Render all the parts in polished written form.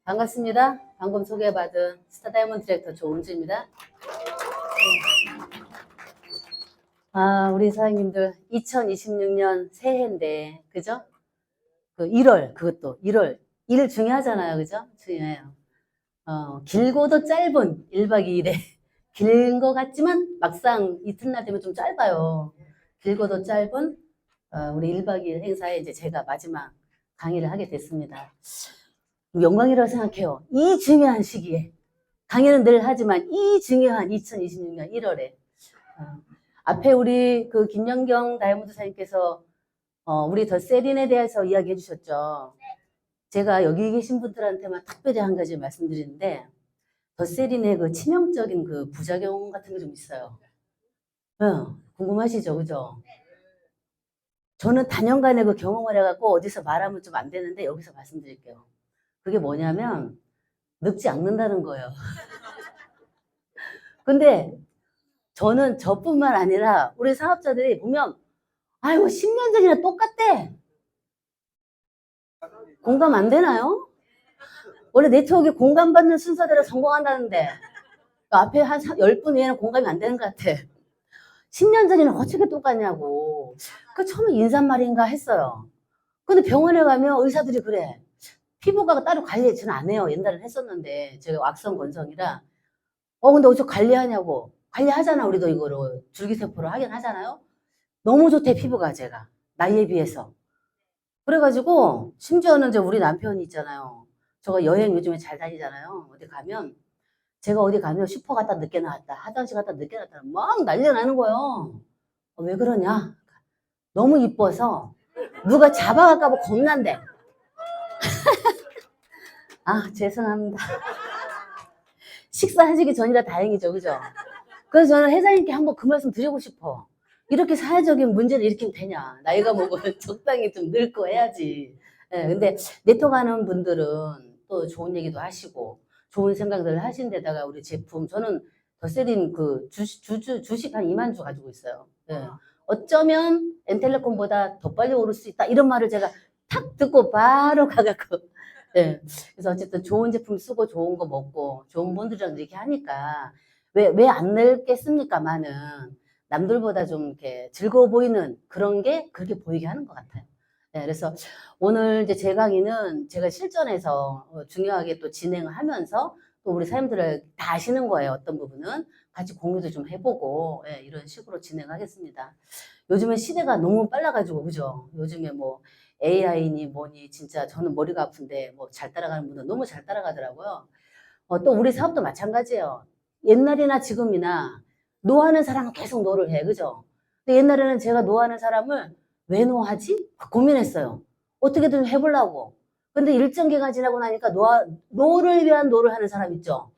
반갑습니다. 방금 소개받은 스타다이몬드 디렉터 조은주입니다. 우리 사장님들 2026년 새해인데, 그죠? 그 1월, 그것도 1월. 일 중요하잖아요. 그죠? 중요해요. 길고도 짧은 1박 2일에 긴 거 같지만 막상 이튿날 되면 좀 짧아요. 길고도 짧은 우리 1박 2일 행사에 이제 제가 마지막 강의를 하게 됐습니다. 영광이라고 생각해요. 이 중요한 시기에. 강의는 늘 하지만 이 중요한 2026년 1월에. 앞에 우리 그 김연경 다이아몬드 사님께서 우리 더 세린에 대해서 이야기해 주셨죠. 제가 여기 계신 분들한테만 특별히 한 가지 말씀드리는데, 더 세린의 그 치명적인 그 부작용 같은 게 좀 있어요. 궁금하시죠? 그죠? 저는 단연간에 그 경험을 해갖고 어디서 말하면 좀 안 되는데 여기서 말씀드릴게요. 그게 뭐냐면 늙지 않는다는 거예요. 근데 저는 저뿐만 아니라 우리 사업자들이 보면 아이고 10년 전이나 똑같대. 공감 안 되나요? 원래 네트워크에 공감받는 순서대로 성공한다는데 그 앞에 한 10분 이외에는 공감이 안 되는 것 같아. 10년 전이나 어떻게 똑같냐고. 그 처음에 인사말인가 했어요. 근데 병원에 가면 의사들이 그래. 피부과가 따로 관리 저는 안 해요. 옛날엔 했었는데 제가 왁성 건성이라 근데 어디서 관리하냐고. 관리하잖아. 우리도 이거로 줄기세포로 하긴 하잖아요. 너무 좋대 피부가 제가 나이에 비해서. 그래가지고 심지어는 이제 우리 남편이 있잖아요. 저가 여행 요즘에 잘 다니잖아요. 어디 가면 제가 어디 가면 슈퍼 갔다 늦게 나왔다. 화장실 갔다 늦게 나왔다. 막 난리가 나는 거예요. 왜 그러냐? 너무 이뻐서 누가 잡아갈까 봐 겁난대. 죄송합니다. 식사하시기 전이라 다행이죠. 그죠? 그래서 저는 회장님께 한번 그 말씀 드리고 싶어. 이렇게 사회적인 문제를 일으키면 되냐. 나이가 먹으면 적당히 좀 늙고 해야지. 근데 네트워크 하는 분들은 또 좋은 얘기도 하시고 좋은 생각들을 하신 데다가 우리 제품 저는 더세린 그 주식 한 2만 주 가지고 있어요. 어쩌면 엔텔레콤보다 더 빨리 오를 수 있다. 이런 말을 제가 탁 듣고 바로 가갖고 그래서 어쨌든 좋은 제품 쓰고 좋은 거 먹고 좋은 분들이랑 이렇게 하니까 왜 안 늙겠습니까만은 남들보다 좀 이렇게 즐거워 보이는 그런 게 그렇게 보이게 하는 것 같아요. 그래서 오늘 이제 제 강의는 제가 실전에서 중요하게 또 진행을 하면서 또 우리 사람들을 다 아시는 거예요. 어떤 부분은 같이 공유도 좀 해보고 이런 식으로 진행하겠습니다. 요즘은 시대가 너무 빨라가지고 그죠? 요즘에 뭐 AI니 뭐니 진짜 저는 머리가 아픈데 뭐 잘 따라가는 분은 너무 잘 따라가더라고요. 또 우리 사업도 마찬가지예요. 옛날이나 지금이나 노하는 사람은 계속 노를 해. 그죠? 근데 옛날에는 제가 노하는 사람을 왜 노하지? 고민했어요. 어떻게든 해보려고. 근데 일정 기간 지나고 나니까 노를 위한 노를 하는 사람 있죠?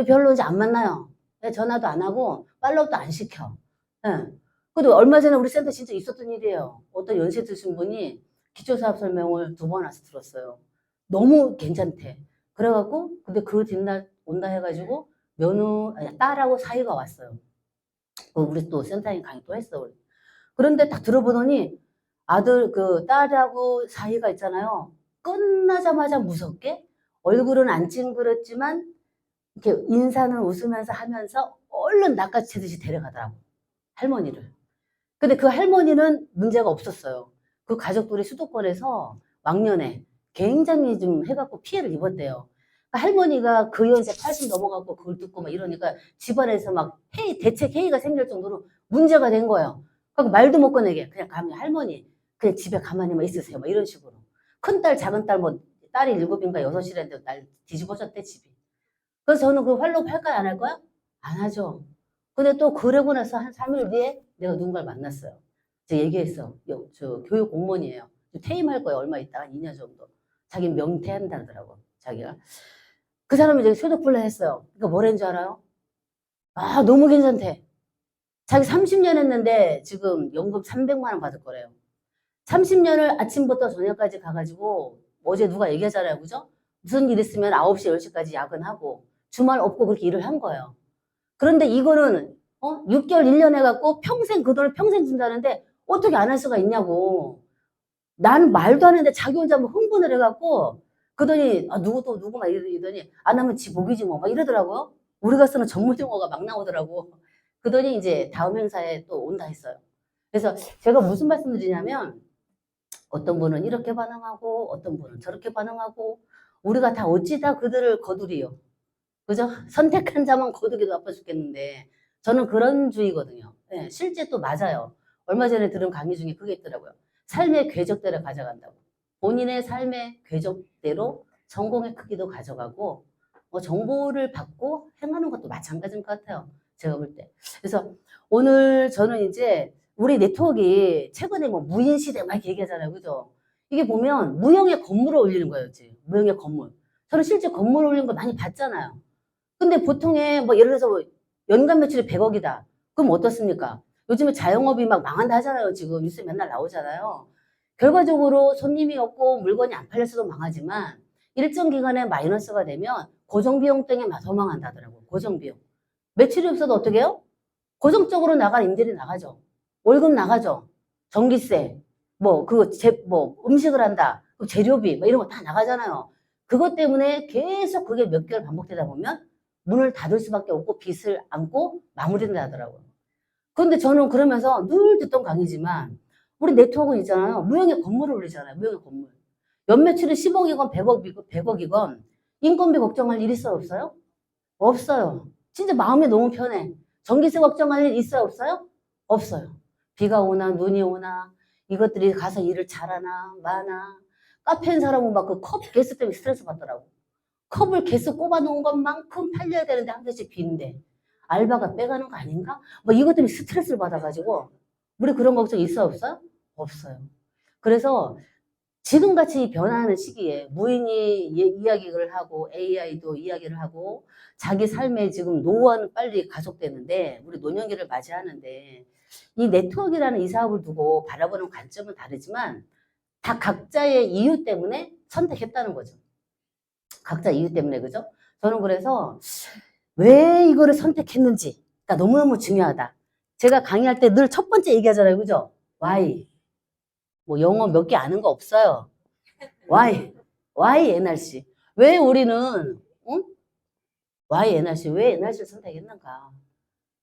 별로 이제 안 만나요. 전화도 안 하고 팔로우도 안 시켜. 그래도 얼마 전에 우리 센터 진짜 있었던 일이에요. 어떤 연세 드신 분이 기초사업 설명을 2번 와서 들었어요. 너무 괜찮대. 그래갖고 근데 그 뒷날 온다 해가지고 딸하고 사이가 왔어요. 우리 또 센터인 강의 또 했어. 우리. 그런데 딱 들어보더니 딸하고 사이가 있잖아요. 끝나자마자 무섭게 얼굴은 안 찡그렸지만 이렇게 인사는 웃으면서 하면서 얼른 낚아채듯이 데려가더라고. 할머니를. 근데 그 할머니는 문제가 없었어요. 그 가족들이 수도권에서 왕년에 굉장히 좀 해갖고 피해를 입었대요. 할머니가 그 연세 80 넘어가고 그걸 듣고 막 이러니까 집안에서 막 대책 회의가 생길 정도로 문제가 된 거예요. 그러니까 말도 못 꺼내게 그냥 가면 할머니 그냥 집에 가만히만 있으세요. 막 이런 식으로. 큰딸 작은딸 뭐 딸이 7인가 6이랬는데 날 뒤집어졌대 집이. 그래서 저는 그 활로 할까요 안 할 거야? 안 하죠. 근데 또 그러고 나서 한 3일 뒤에 내가 누군가를 만났어요. 제가 얘기했어. 저 교육 공무원이에요. 퇴임할 거예요. 얼마 있다가 2년 정도. 자기 명퇴한다더라고. 자기가. 그 사람이 이제 소득불량 했어요. 그러니까 뭐라는 줄 알아요? 너무 괜찮대. 자기 30년 했는데 지금 연금 300만 원 받을 거래요. 30년을 아침부터 저녁까지 가가지고 어제 누가 얘기하잖아요. 그죠? 무슨 일 있으면 9시, 10시까지 야근하고 주말 없고 그렇게 일을 한 거예요. 그런데 이거는 6개월, 1년 해갖고 평생 그 돈을 평생 준다는데 어떻게 안 할 수가 있냐고. 난 말도 안 했는데 자기 혼자 뭐 흥분을 해갖고 그러더니 누구 막 이러더니 안 하면 지 복이지 뭐 막 이러더라고요. 우리가 쓰는 전문 용어가 막 나오더라고. 그러더니 이제 다음 행사에 또 온다 했어요. 그래서 제가 무슨 말씀드리냐면 어떤 분은 이렇게 반응하고 어떤 분은 저렇게 반응하고 우리가 다 어찌 다 그들을 거두리요. 그죠? 선택한 자만 거두기도 아파 죽겠는데 저는 그런 주의거든요. 네, 실제 또 맞아요. 얼마 전에 들은 강의 중에 그게 있더라고요. 삶의 궤적대로 가져간다고. 본인의 삶의 궤적대로 성공의 크기도 가져가고 정보를 받고 행하는 것도 마찬가지인 것 같아요. 제가 볼 때. 그래서 오늘 저는 이제 우리 네트워크가 최근에 뭐 무인시대 막 얘기하잖아요. 그죠? 이게 보면 무형의 건물을 올리는 거예요. 지금. 무형의 건물. 저는 실제 건물 올리는 거 많이 봤잖아요. 근데 보통에 뭐 예를 들어서 연간 매출이 100억이다. 그럼 어떻습니까? 요즘에 자영업이 막 망한다 하잖아요. 지금 뉴스에 맨날 나오잖아요. 결과적으로 손님이 없고 물건이 안 팔렸어도 망하지만 일정 기간에 마이너스가 되면 고정비용 때문에 더 망한다더라고요. 고정비용. 매출이 없어도 어떻게 해요? 고정적으로 나간 임대료 나가죠. 월급 나가죠. 전기세, 음식을 한다. 재료비, 뭐 이런 거 다 나가잖아요. 그것 때문에 계속 그게 몇 개월 반복되다 보면 문을 닫을 수밖에 없고 빚을 안고 마무리된다 하더라고요. 그런데 저는 그러면서 늘 듣던 강의지만 우리 네트워크 있잖아요. 무형의 건물을 올리잖아요. 무형의 건물. 연매출이 10억이건 100억이건 인건비 걱정할 일 있어요? 없어요? 없어요. 진짜 마음이 너무 편해. 전기세 걱정할 일 있어요? 없어요? 없어요. 비가 오나 눈이 오나 이것들이 가서 일을 잘하나 마나 카페인 사람은 막 그 컵 개수 때문에 스트레스 받더라고. 컵을 개수 꼽아놓은 것만큼 팔려야 되는데 한 대씩 빈대. 알바가 빼가는 거 아닌가? 뭐 이것 때문에 스트레스를 받아가지고 우리 그런 걱정 있어요? 없어요? 없어요. 그래서 지금같이 변화하는 시기에 무인이 이야기를 하고 AI도 이야기를 하고 자기 삶에 지금 노후화는 빨리 가속되는데 우리 노년기를 맞이하는데 이 네트워크라는 이 사업을 두고 바라보는 관점은 다르지만 다 각자의 이유 때문에 선택했다는 거죠. 각자 이유 때문에 그죠? 저는 그래서 왜 이거를 선택했는지가 너무너무 중요하다. 제가 강의할 때 늘 첫 번째 얘기하잖아요. 그죠? Why? 뭐 영어 몇 개 아는 거 없어요. Why NRC? 왜 우리는 응? Why NRC? 왜 NRC를 선택했는가?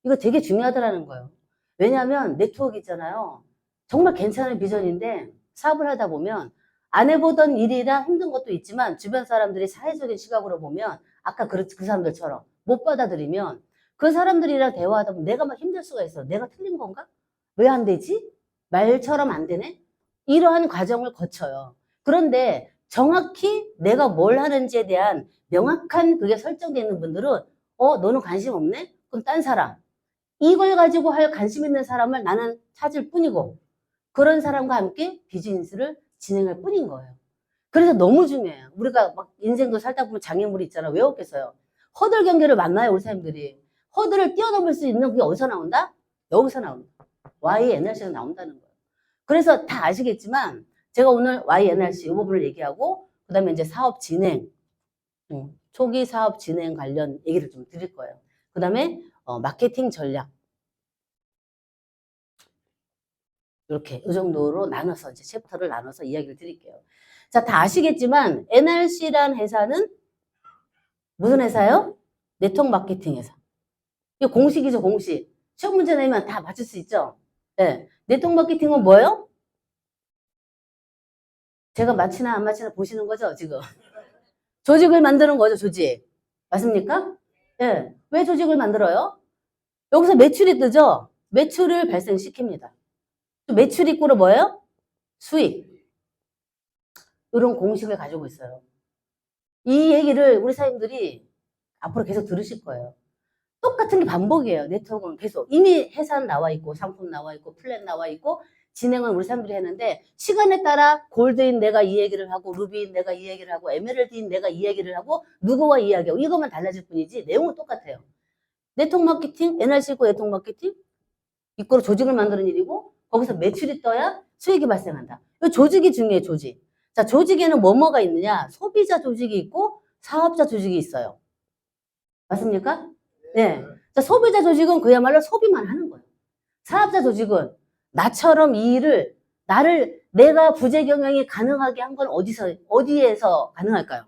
이거 되게 중요하더라는 거예요. 왜냐하면 네트워크 있잖아요. 정말 괜찮은 비전인데 사업을 하다 보면 안 해보던 일이라 힘든 것도 있지만 주변 사람들이 사회적인 시각으로 보면 아까 그 사람들처럼 못 받아들이면 그 사람들이랑 대화하다 보면 내가 막 힘들 수가 있어. 내가 틀린 건가? 왜 안 되지? 말처럼 안 되네? 이러한 과정을 거쳐요. 그런데 정확히 내가 뭘 하는지에 대한 명확한 그게 설정되어 있는 분들은 너는 관심 없네? 그럼 딴 사람. 이걸 가지고 할 관심 있는 사람을 나는 찾을 뿐이고 그런 사람과 함께 비즈니스를 진행할 뿐인 거예요. 그래서 너무 중요해요. 우리가 막 인생도 살다 보면 장애물이 있잖아. 왜 없겠어요? 허들 경계를 만나요, 우리 사람들이. 허들을 뛰어넘을 수 있는 그게 어디서 나온다? 여기서 나온다. YNRC가 나온다는 거예요. 그래서 다 아시겠지만 제가 오늘 YNRC 이 부분을 얘기하고 그 다음에 이제 사업 진행, 초기 사업 진행 관련 얘기를 좀 드릴 거예요. 그 다음에 마케팅 전략. 이렇게 이 정도로 나눠서 이제 챕터를 나눠서 이야기를 드릴게요. 자, 다 아시겠지만 NRC란 회사는 무슨 회사요? 네트워크 마케팅 회사. 이거 공식이죠, 공식. 시험 문제 내면 다 맞출 수 있죠? 네. 네트워크 마케팅은 뭐예요? 제가 맞히나 안 맞히나 보시는 거죠, 지금? 조직을 만드는 거죠, 조직. 맞습니까? 네. 왜 조직을 만들어요? 여기서 매출이 뜨죠? 매출을 발생시킵니다. 매출 이꼬르 뭐예요? 수익. 이런 공식을 가지고 있어요. 이 얘기를 우리 사장님들이 앞으로 계속 들으실 거예요. 똑같은 게 반복이에요. 네트워크는 계속. 이미 회사는 나와 있고 상품 나와 있고 플랜 나와 있고 진행은 우리 사람들이 했는데 시간에 따라 골드인 내가 이 얘기를 하고 루비인 내가 이 얘기를 하고 에메랄드인 내가 이 얘기를 하고 누구와 이야기하고 이것만 달라질 뿐이지 내용은 똑같아요. 네트워크 마케팅, NRC 있고 네트워크 마케팅 이거로 조직을 만드는 일이고 거기서 매출이 떠야 수익이 발생한다. 이 조직이 중요해, 조직. 자, 조직에는 뭐가 있느냐? 소비자 조직이 있고 사업자 조직이 있어요. 맞습니까? 네. 자, 소비자 조직은 그야말로 소비만 하는 거예요. 사업자 조직은 나처럼 이 일을 내가 부재 경영이 가능하게 한 건 어디에서 가능할까요?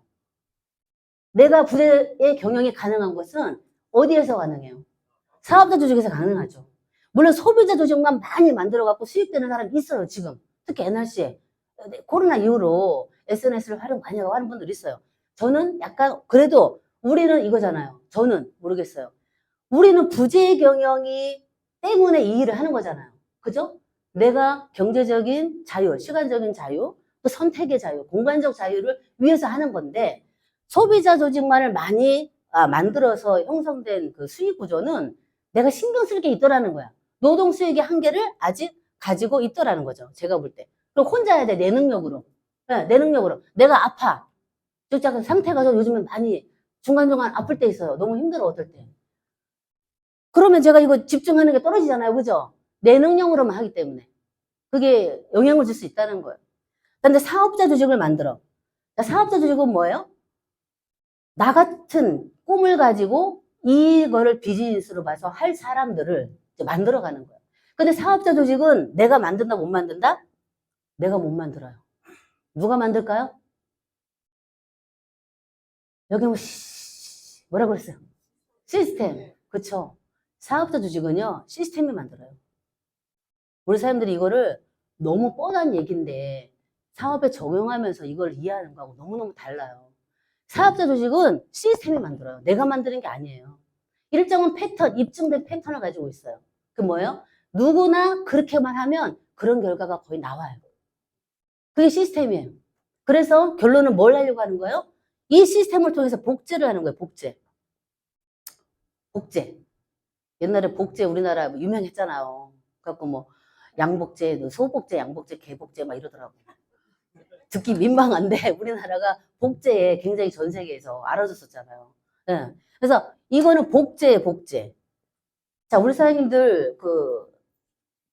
내가 부재의 경영이 가능한 것은 어디에서 가능해요? 사업자 조직에서 가능하죠. 물론 소비자 조직만 많이 만들어갖고 수익되는 사람이 있어요, 지금. 특히 NRC에. 코로나 이후로 SNS를 활용 많이 하고 하는 분들이 있어요. 저는 약간, 그래도 우리는 이거잖아요. 저는 모르겠어요. 우리는 부재 경영이 때문에 이 일을 하는 거잖아요. 그죠? 내가 경제적인 자유, 시간적인 자유, 또 선택의 자유, 공간적 자유를 위해서 하는 건데, 소비자 조직만을 많이 만들어서 형성된 그 수익 구조는 내가 신경 쓸 게 있더라는 거야. 노동 수익의 한계를 아직 가지고 있더라는 거죠. 제가 볼 때. 그럼 혼자 해야 돼, 내 능력으로. 네, 내 능력으로. 내가 아파. 좀 상태가 좀 요즘에 많이 중간중간 아플 때 있어요. 너무 힘들어, 어떨 때. 그러면 제가 이거 집중하는 게 떨어지잖아요. 그죠? 내 능력으로만 하기 때문에. 그게 영향을 줄 수 있다는 거예요. 근데 사업자 조직을 만들어. 사업자 조직은 뭐예요? 나 같은 꿈을 가지고 이거를 비즈니스로 봐서 할 사람들을 만들어가는 거예요. 근데 사업자 조직은 내가 만든다, 못 만든다? 내가 못 만들어요. 누가 만들까요? 여기 뭐라 그랬어요? 시스템. 그쵸? 사업자 조직은요, 시스템이 만들어요. 우리 사람들이 이거를 너무 뻔한 얘기인데 사업에 적용하면서 이걸 이해하는 거하고 너무너무 달라요. 사업자 조직은 시스템이 만들어요. 내가 만드는 게 아니에요. 일정한 패턴, 입증된 패턴을 가지고 있어요. 그 뭐예요? 누구나 그렇게만 하면 그런 결과가 거의 나와요. 그게 시스템이에요. 그래서 결론은 뭘 하려고 하는 거예요? 이 시스템을 통해서 복제를 하는 거예요. 복제. 복제. 옛날에 복제 우리나라 유명했잖아요. 그래갖고 뭐 양복제, 소복제, 양복제, 개복제 막 이러더라고요. 듣기 민망한데 우리나라가 복제에 굉장히 전 세계에서 알아줬었잖아요. 네. 그래서 이거는 복제예요, 복제. 자, 우리 사장님들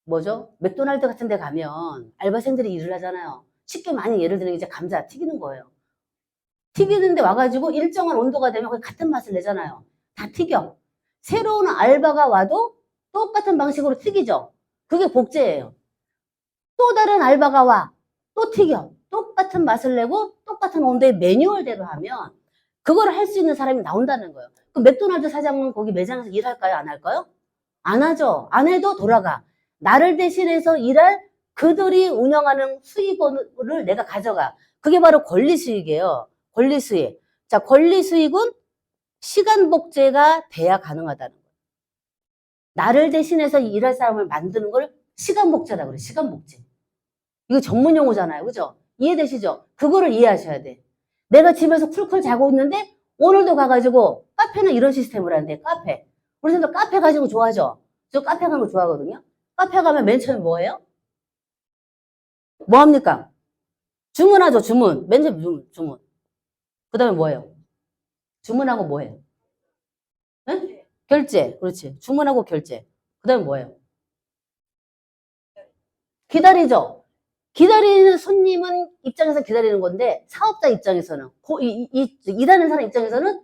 뭐죠? 맥도날드 같은 데 가면 알바생들이 일을 하잖아요. 쉽게 많이 예를 들면 이제 감자 튀기는 거예요. 튀기는데 와가지고 일정한 온도가 되면 거의 같은 맛을 내잖아요. 다 튀겨. 새로운 알바가 와도 똑같은 방식으로 튀기죠. 그게 복제예요. 또 다른 알바가 와. 또 튀겨. 똑같은 맛을 내고 똑같은 온도의 매뉴얼대로 하면 그걸 할 수 있는 사람이 나온다는 거예요. 그럼 맥도날드 사장은 거기 매장에서 일할까요? 안 할까요? 안 하죠. 안 해도 돌아가. 나를 대신해서 일할 그들이 운영하는 수익원을 내가 가져가. 그게 바로 권리 수익이에요. 권리 수익. 자, 권리 수익은 시간 복제가 돼야 가능하다는 거예요. 나를 대신해서 일할 사람을 만드는 걸 시간 복제라고 그래요. 시간 복제. 이거 전문 용어잖아요. 그죠? 이해되시죠? 그거를 이해하셔야 돼. 내가 집에서 쿨쿨 자고 있는데 오늘도 가가지고 카페는 이런 시스템을 하는데 카페. 우리 사람들 카페 가지고 좋아하죠? 저 카페 가는 거 좋아하거든요. 카페 가면 맨 처음에 뭐예요? 뭐 합니까? 주문하죠, 주문. 맨 처음에 주문. 그 다음에 뭐예요? 주문하고 뭐예요? 네? 결제. 그렇지. 주문하고 결제. 그 다음에 뭐예요? 기다리죠? 기다리는 손님은 입장에서 기다리는 건데 사업자 입장에서는 일하는 사람 입장에서는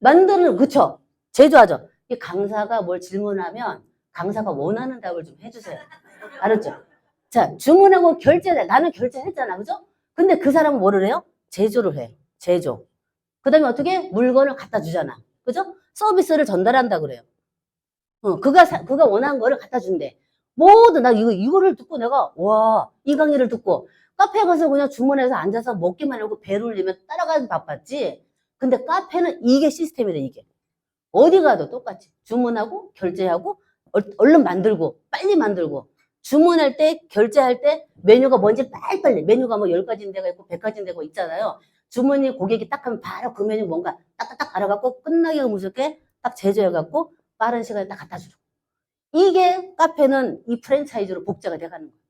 만드는 그쵸? 제조하죠. 이 강사가 뭘 질문하면 강사가 원하는 답을 좀 해주세요. 알았죠? 자, 주문하고 결제해. 나는 결제했잖아. 그죠? 근데 그 사람은 뭐를 해요? 제조를 해. 제조. 그 다음에 어떻게? 물건을 갖다 주잖아. 그죠? 서비스를 전달한다 그래요. 그가 원하는 거를 갖다 준대. 나 이거를 듣고 내가, 와, 이 강의를 듣고, 카페에 가서 그냥 주문해서 앉아서 먹기만 하고 배를 울리면 따라가는 바빴지. 근데 카페는 이게 시스템이래, 이게. 어디 가도 똑같이. 주문하고, 결제하고, 얼른 만들고, 빨리 만들고, 주문할 때, 결제할 때, 메뉴가 뭔지 빨리빨리. 메뉴가 뭐 10가지인 데가 있고, 100가지인 데가 있잖아요. 주문이 고객이 딱 하면 바로 그 메뉴 뭔가 딱딱딱 알아갖고, 끝나기 무섭게 딱 제조해갖고, 빠른 시간에 딱 갖다 주고. 이게 카페는 이 프랜차이즈로 복제가 돼가는 거예요.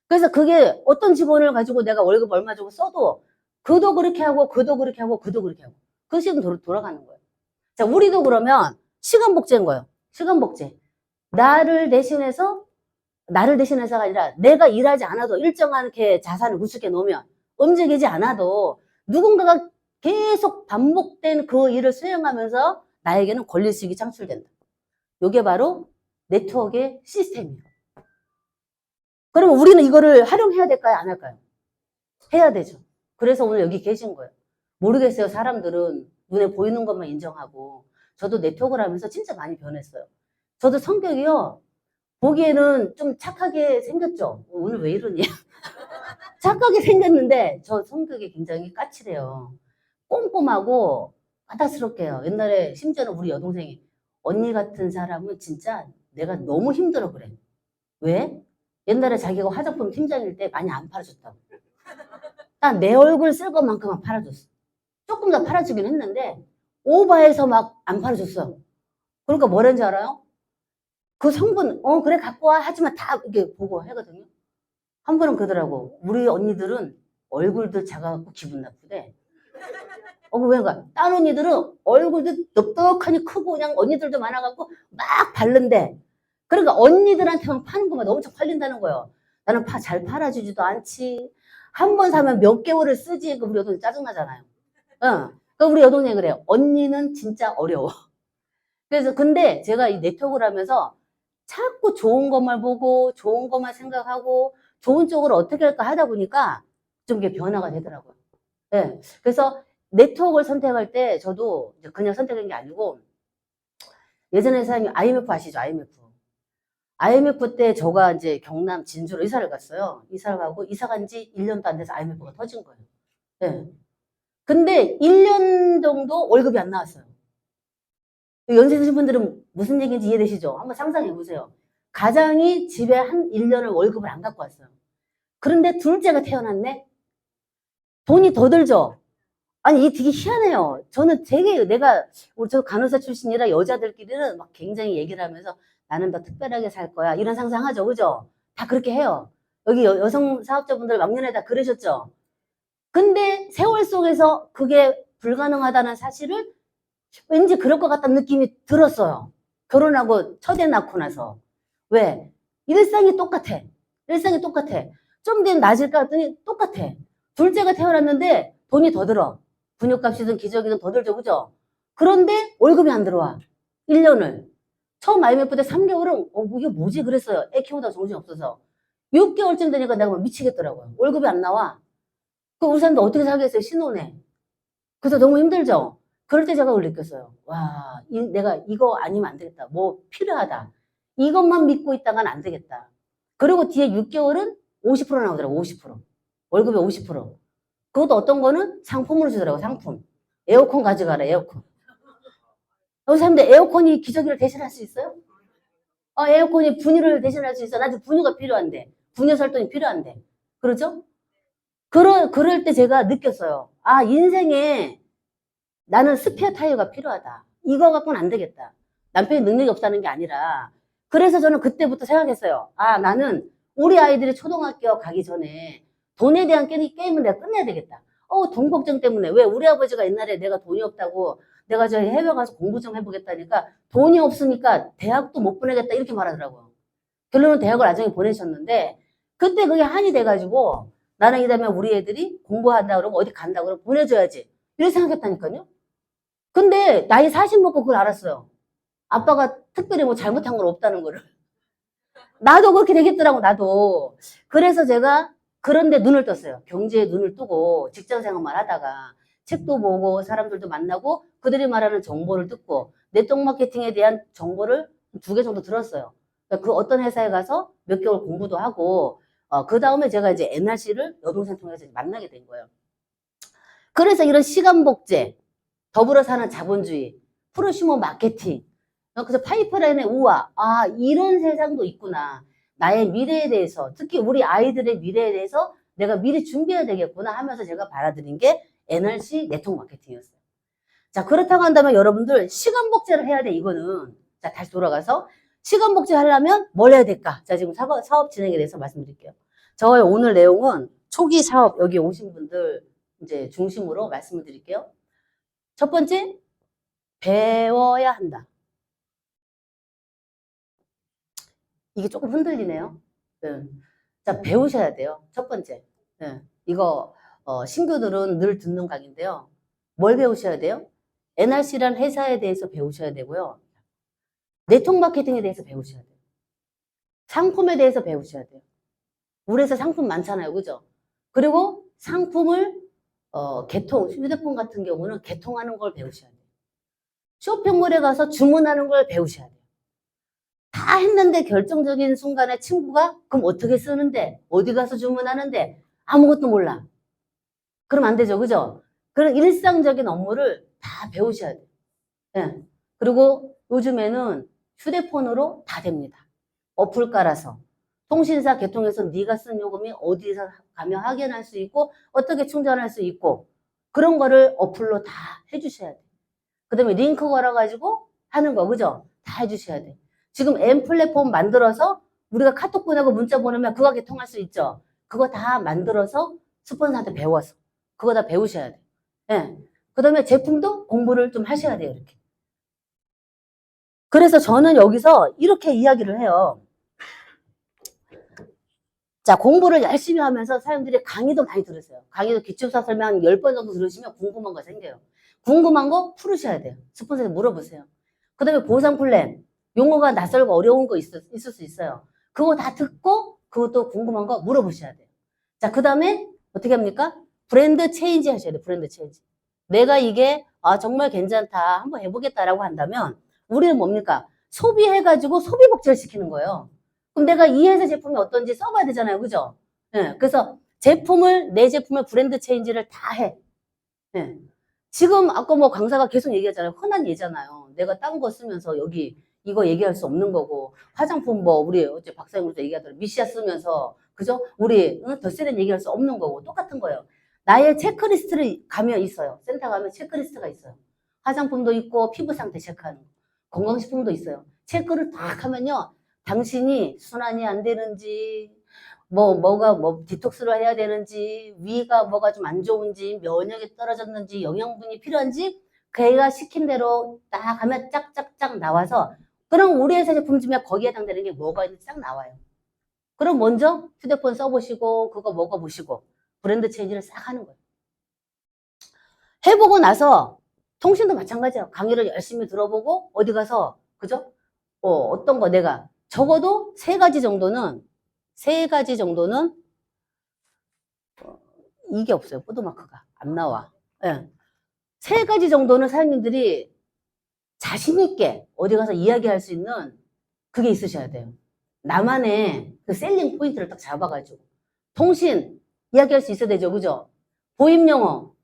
그래서 그게 어떤 직원을 가지고 내가 월급 얼마 주고 써도 그도 그렇게 하고 그도 그렇게 하고 그도 그렇게 하고 그 시스템 돌아가는 거예요. 자, 우리도 그러면 시간 복제인 거예요. 시간 복제. 나를 대신해서가 아니라 내가 일하지 않아도 일정한 게 자산을 구축해 놓으면 움직이지 않아도 누군가가 계속 반복된 그 일을 수행하면서 나에게는 권리수익이 창출된다. 이게 바로 네트워크의 시스템이에요. 그러면 우리는 이거를 활용해야 될까요? 안 할까요? 해야 되죠. 그래서 오늘 여기 계신 거예요. 모르겠어요. 사람들은 눈에 보이는 것만 인정하고. 저도 네트워크를 하면서 진짜 많이 변했어요. 저도 성격이요. 보기에는 좀 착하게 생겼죠. 오늘 왜 이러니? 착하게 생겼는데 저 성격이 굉장히 까칠해요. 꼼꼼하고 까다스럽게요. 옛날에 심지어는 우리 여동생이 언니 같은 사람은 진짜 내가 너무 힘들어 그래. 왜? 옛날에 자기가 화장품 팀장일 때 많이 안 팔아줬다고. 딱 내 얼굴 쓸 것만큼만 팔아줬어. 조금 더 팔아주긴 했는데 오버해서 막 안 팔아줬어. 그러니까 뭐라는지 알아요? 그 성분 그래 갖고 와 하지만 다 이렇게 보고 하거든요. 한 번은 그러더라고. 우리 언니들은 얼굴도 작아갖고 기분 나쁘대. 왜가? 딴 언니들은 얼굴도 넉넉하니 크고 그냥 언니들도 많아갖고 막 바른데. 그러니까 언니들한테만 파는 것만 엄청 팔린다는 거예요. 나는 잘 팔아주지도 않지. 한 번 사면 몇 개월을 쓰지. 그 우리 여동생 짜증나잖아요. 그러니까 우리 여동생이 그래요. 언니는 진짜 어려워. 그래서 근데 제가 이 네트워크를 하면서 자꾸 좋은 것만 보고 좋은 것만 생각하고 좋은 쪽으로 어떻게 할까 하다 보니까 좀 이게 변화가 되더라고요. 네. 그래서 네트워크를 선택할 때 저도 그냥 선택한 게 아니고 예전에 사장님 IMF 아시죠? IMF. IMF 때 저가 이제 경남 진주로 이사를 갔어요. 이사를 가고 이사 간 지 1년도 안 돼서 IMF가 터진 거예요. 네. 근데 1년 정도 월급이 안 나왔어요. 연세 드신 분들은 무슨 얘기인지 이해되시죠? 한번 상상해 보세요. 가장이 집에 한 1년을 월급을 안 갖고 왔어요. 그런데 둘째가 태어났네? 돈이 더 들죠? 아니, 이게 되게 희한해요. 저는 되게 저 간호사 출신이라 여자들끼리는 막 굉장히 얘기를 하면서 나는 더 특별하게 살 거야. 이런 상상하죠. 그죠? 다 그렇게 해요. 여기 여성 사업자분들 막년에 다 그러셨죠? 근데 세월 속에서 그게 불가능하다는 사실을 왠지 그럴 것 같다는 느낌이 들었어요. 결혼하고 첫애 낳고 나서. 왜? 일상이 똑같아. 일상이 똑같아. 좀 더 낮을까 했더니 똑같아. 둘째가 태어났는데 돈이 더 들어. 분유값이든 기저귀든 더 들죠. 그죠? 그런데 월급이 안 들어와. 1년을. 처음 IMF 때 3개월은 이게 뭐지? 그랬어요. 애 키우다 정신이 없어서. 6개월쯤 되니까 내가 미치겠더라고요. 월급이 안 나와. 그 우리 사람들 어떻게 살겠어요? 신혼에. 그래서 너무 힘들죠? 그럴 때 제가 그걸 느꼈어요. 와, 내가 이거 아니면 안 되겠다. 뭐 필요하다. 이것만 믿고 있다간 안 되겠다. 그리고 뒤에 6개월은 50% 나오더라고, 50%. 월급의 50%. 그것도 어떤 거는 상품으로 주더라고, 상품. 에어컨 가져가라, 에어컨. 여기 사람들 에어컨이 기저귀를 대신할 수 있어요? 에어컨이 분유를 대신할 수 있어. 나도 분유가 필요한데. 분유 살 돈이 필요한데. 그러죠? 그럴 때 제가 느꼈어요. 아, 인생에 나는 스페어 타이어가 필요하다. 이거 갖고는 안 되겠다. 남편이 능력이 없다는 게 아니라. 그래서 저는 그때부터 생각했어요. 아, 나는 우리 아이들이 초등학교 가기 전에 돈에 대한 게임은 내가 끝내야 되겠다. 돈 걱정 때문에. 왜 우리 아버지가 옛날에 내가 돈이 없다고 내가 저 해외 가서 공부 좀 해보겠다니까 돈이 없으니까 대학도 못 보내겠다 이렇게 말하더라고요. 결론은 대학을 나중에 보내셨는데 그때 그게 한이 돼가지고 나는 이 다음에 우리 애들이 공부한다 그러고 어디 간다 그러고 보내줘야지. 이렇게 생각했다니까요. 근데 나이 40 먹고 그걸 알았어요. 아빠가 특별히 뭐 잘못한 건 없다는 거를. 나도 그렇게 되겠더라고, 나도. 그래서 제가 그런데 눈을 떴어요. 경제에 눈을 뜨고 직장 생활만 하다가 책도 보고 사람들도 만나고 그들이 말하는 정보를 듣고 네트워크 마케팅에 대한 정보를 2개 정도 들었어요. 그러니까 그 어떤 회사에 가서 몇 개월 공부도 하고 그 다음에 제가 이제 NRC를 여동생 통해서 만나게 된 거예요. 그래서 이런 시간 복제, 더불어 사는 자본주의, 프로슈머 마케팅, 그래서 파이프라인의 우화, 아, 이런 세상도 있구나. 나의 미래에 대해서, 특히 우리 아이들의 미래에 대해서 내가 미리 준비해야 되겠구나 하면서 제가 받아들인 게 NRC 네트워크 마케팅이었어요. 자, 그렇다고 한다면 여러분들 시간 복제를 해야 돼, 이거는. 자, 다시 돌아가서 시간 복제 하려면 뭘 해야 될까? 자, 지금 사업 진행에 대해서 말씀드릴게요. 저의 오늘 내용은 초기 사업, 여기 오신 분들 이제 중심으로 말씀을 드릴게요. 첫 번째, 배워야 한다. 이게 조금 흔들리네요. 네. 자, 배우셔야 돼요. 첫 번째. 네. 이거 신규들은 늘 듣는 강의인데요. 뭘 배우셔야 돼요? NRC라는 회사에 대해서 배우셔야 되고요. 네트워크 마케팅에 대해서 배우셔야 돼요. 상품에 대해서 배우셔야 돼요. 우리 회사 상품 많잖아요. 그죠? 그리고 상품을 휴대폰 같은 경우는 개통하는 걸 배우셔야 돼요. 쇼핑몰에 가서 주문하는 걸 배우셔야 돼요. 다 했는데 결정적인 순간에 친구가 그럼 어떻게 쓰는데 어디 가서 주문하는데 아무것도 몰라. 그럼 안 되죠. 그죠? 그런 일상적인 업무를 다 배우셔야 돼요. 예. 그리고 요즘에는 휴대폰으로 다 됩니다. 어플 깔아서. 통신사 개통해서 네가 쓴 요금이 어디서 가면 확인할 수 있고 어떻게 충전할 수 있고 그런 거를 어플로 다 해주셔야 돼요. 그 다음에 링크 걸어가지고 하는 거 그죠? 다 해주셔야 돼요. 지금 M 플랫폼 만들어서 우리가 카톡 보내고 문자 보내면 그거 개통할 수 있죠? 그거 다 만들어서 스폰서한테 배워서 그거 다 배우셔야 돼요. 예. 그 다음에 제품도 공부를 좀 하셔야 돼요. 이렇게. 그래서 저는 여기서 이렇게 이야기를 해요. 자, 공부를 열심히 하면서 사람들이 강의도 많이 들으세요. 강의도 기초사 설명 한 10번 정도 들으시면 궁금한 거 생겨요. 궁금한 거 풀으셔야 돼요. 스폰서한테 물어보세요. 그 다음에 보상 플랜. 용어가 낯설고 어려운 거 있을 수 있어요. 그거 다 듣고 그것도 궁금한 거 물어보셔야 돼요. 자, 그 다음에 어떻게 합니까? 브랜드 체인지 하셔야 돼요. 브랜드 체인지. 내가 이게 정말 괜찮다. 한번 해보겠다라고 한다면 우리는 뭡니까? 소비해가지고 소비 복제를 시키는 거예요. 그럼 내가 이 회사 제품이 어떤지 써봐야 되잖아요. 그죠? 예, 그래서 내 제품의 브랜드 체인지를 다 해. 예. 지금 아까 뭐 강사가 계속 얘기하잖아요. 흔한 예잖아요. 내가 딴 거 쓰면서 여기 이거 얘기할 수 없는 거고 화장품 뭐 우리 어제 박사님도 얘기하더라고요. 미시아 쓰면서 그죠? 우리 더 세련 얘기할 수 없는 거고 똑같은 거예요. 나의 체크리스트를 가면 있어요. 센터 가면 체크리스트가 있어요. 화장품도 있고 피부 상태 체크하는 거. 건강식품도 있어요. 체크를 딱 하면요. 당신이 순환이 안 되는지 뭐가 디톡스를 해야 되는지 위가 뭐가 좀 안 좋은지 면역이 떨어졌는지 영양분이 필요한지 걔가 시킨 대로 딱 하면 짝짝짝 나와서 그럼 우리 회사 제품 중에 거기에 해당되는 게 뭐가 있는지 딱 나와요. 그럼 먼저 휴대폰 써보시고 그거 먹어보시고 브랜드 체인지를 싹 하는 거예요. 해보고 나서 통신도 마찬가지예요. 강의를 열심히 들어보고 어디 가서 그죠? 어떤 거 내가 적어도 세 가지 정도는 이게 없어요. 포도마크가 안 나와. 예. 세 가지 정도는 사장님들이 자신 있게 어디 가서 이야기할 수 있는 그게 있으셔야 돼요. 나만의 그 셀링 포인트를 딱 잡아가지고 통신 이야기할 수 있어야 되죠. 그죠? 보임영어